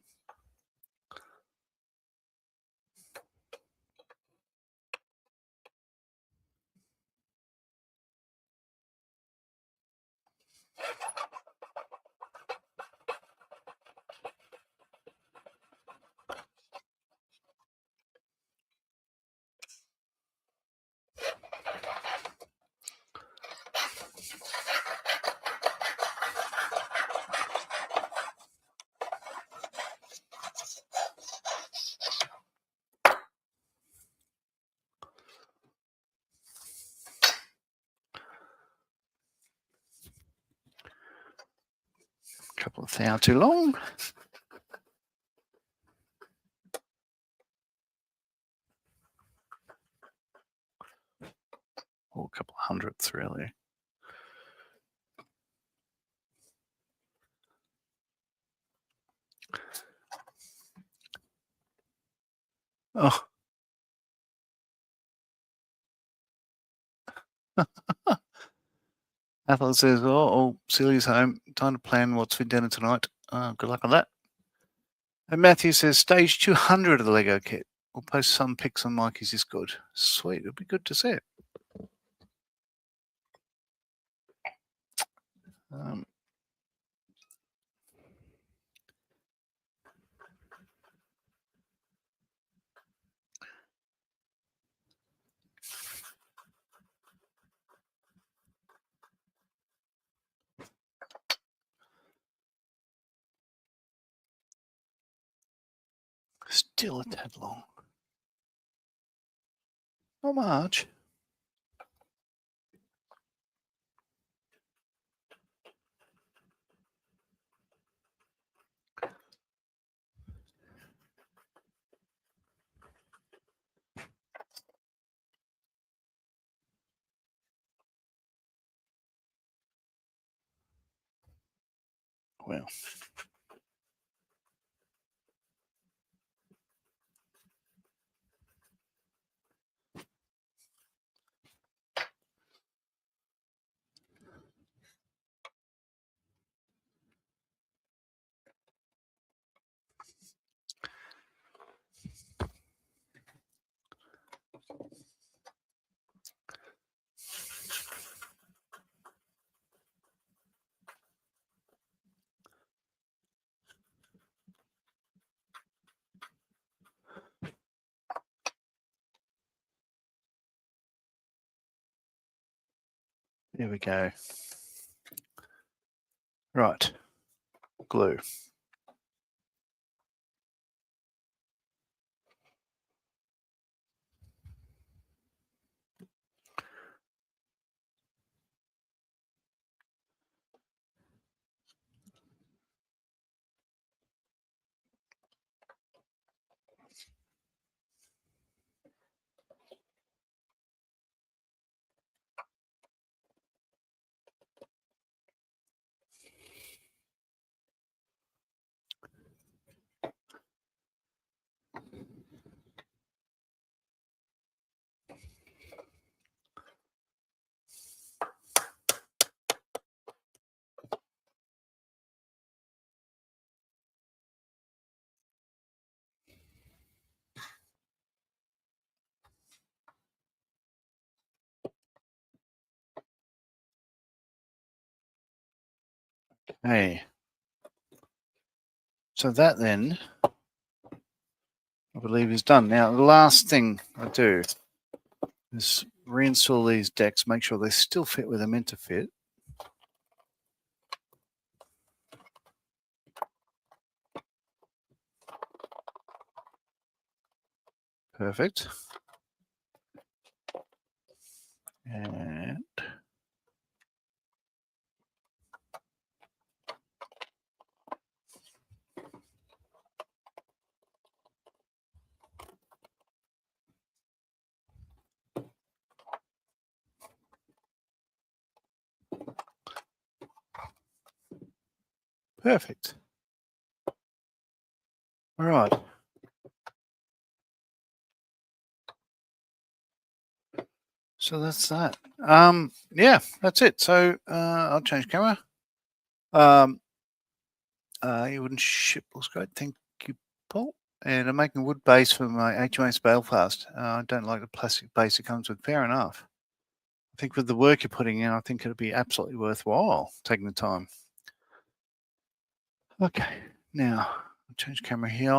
A couple of thou too long. Or a couple of hundredths, really. Oh. Apple says, oh, Celia's home. Time to plan what's for dinner tonight. Good luck on that. And Matthew says, stage 200 of the Lego kit. We'll post some pics on Mikey's Discord. Sweet. It'll be good to see it. Still a tad long. Not much. Well. There we go. Right. Glue. Hey. So that then, I believe, is done. Now, the last thing I do is reinstall these decks, make sure they still fit where they're meant to fit. Perfect. And perfect. All right. So that's that. Yeah, that's it. So I'll change camera. Your wooden ship looks great. Thank you, Paul. And I'm making a wood base for my HMS Belfast. I don't like the plastic base it comes with. Fair enough. I think with the work you're putting in, I think it'll be absolutely worthwhile taking the time. Okay, now I'll change camera here.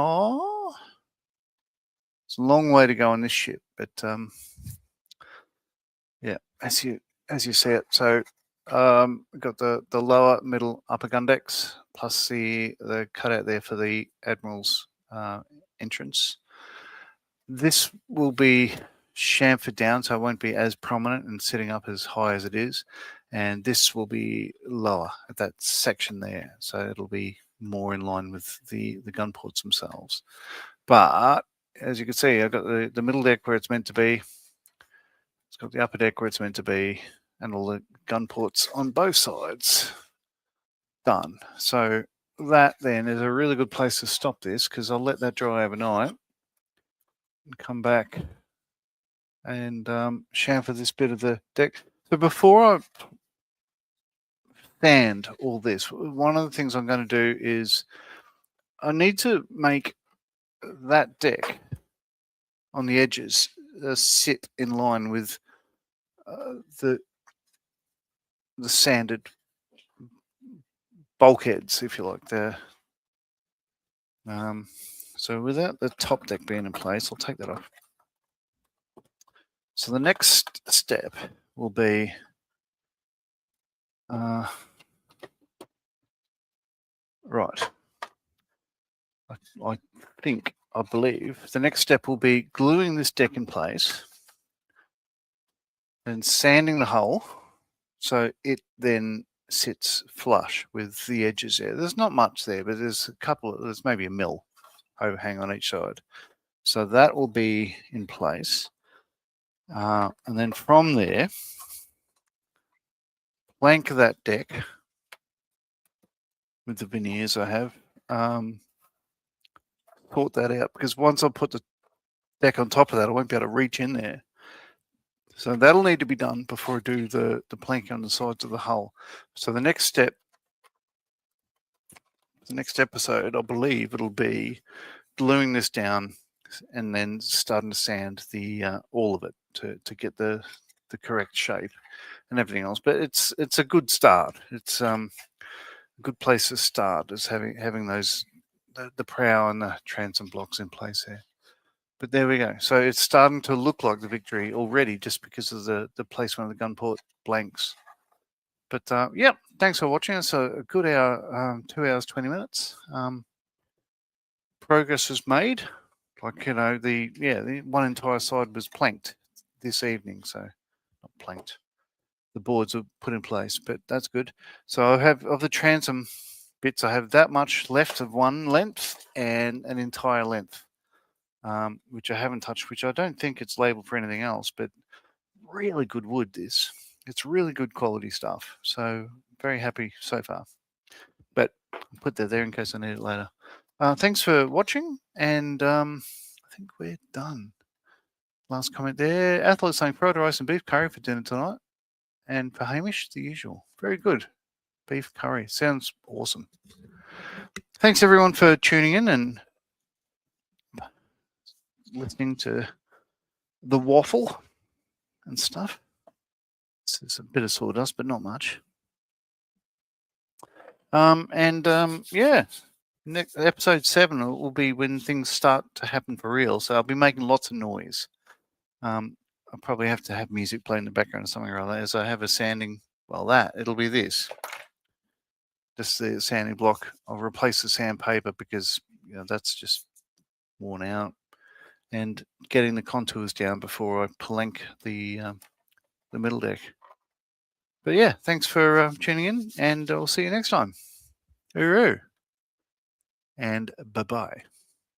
It's a long way to go on this ship, but yeah, as you see it. So we've got the lower, middle, upper gun decks, plus the cutout there for the Admiral's entrance. This will be chamfered down, so it won't be as prominent and sitting up as high as it is. And this will be lower at that section there, so it'll be more in line with the gunports themselves. But as you can see, I've got the middle deck where it's meant to be. It's got the upper deck where it's meant to be, and all the gunports on both sides done. So that then is a really good place to stop this, because I'll let that dry overnight and come back and chamfer this bit of the deck. So before I sand all this. One of the things I'm going to do is I need to make that deck on the edges sit in line with the sanded bulkheads, if you like. So without the top deck being in place, I'll take that off. So the next step will be right. I believe the next step will be gluing this deck in place and sanding the hull so it then sits flush with the edges there. There's not much there, but there's maybe a mil overhang on each side. So that will be in place. And then from there, plank that deck with the veneers I have. Sort that out, because once I put the deck on top of that, I won't be able to reach in there. So that'll need to be done before I do the planking on the sides of the hull. So the next step, the next episode, I believe it'll be gluing this down and then starting to sand all of it to get the correct shape and everything else. But it's a good start. It's a good place to start, is having those the prow and the transom blocks in place there. But there we go. So it's starting to look like the Victory already, just because of the placement of the Gunport blanks. But yeah, thanks for watching. It's a good hour, 2 hours 20 minutes. Progress was made. Like, you know, the one entire side was planked this evening. So not planked. The boards were put in place, but that's good. So I have, of the transom bits, I have that much left of one length and an entire length. Which I haven't touched, which I don't think it's labeled for anything else, but really good wood this. It's really good quality stuff. So very happy so far. But I'll put that there in case I need it later. Thanks for watching, and I think we're done. Last comment there. Athol is saying fried rice and beef curry for dinner tonight. And for Hamish, the usual. Very good. Beef curry. Sounds awesome. Thanks everyone for tuning in and listening to the waffle and stuff. It's a bit of sawdust, but not much. Yeah, next episode 7 will be when things start to happen for real. So I'll be making lots of noise. I'll probably have to have music playing in the background or something or other. As I have a sanding, it'll be this. Just the sanding block. I'll replace the sandpaper because that's just worn out. And getting the contours down before I plank the middle deck. But yeah, thanks for tuning in, and I'll see you next time. Hooroo. And bye-bye.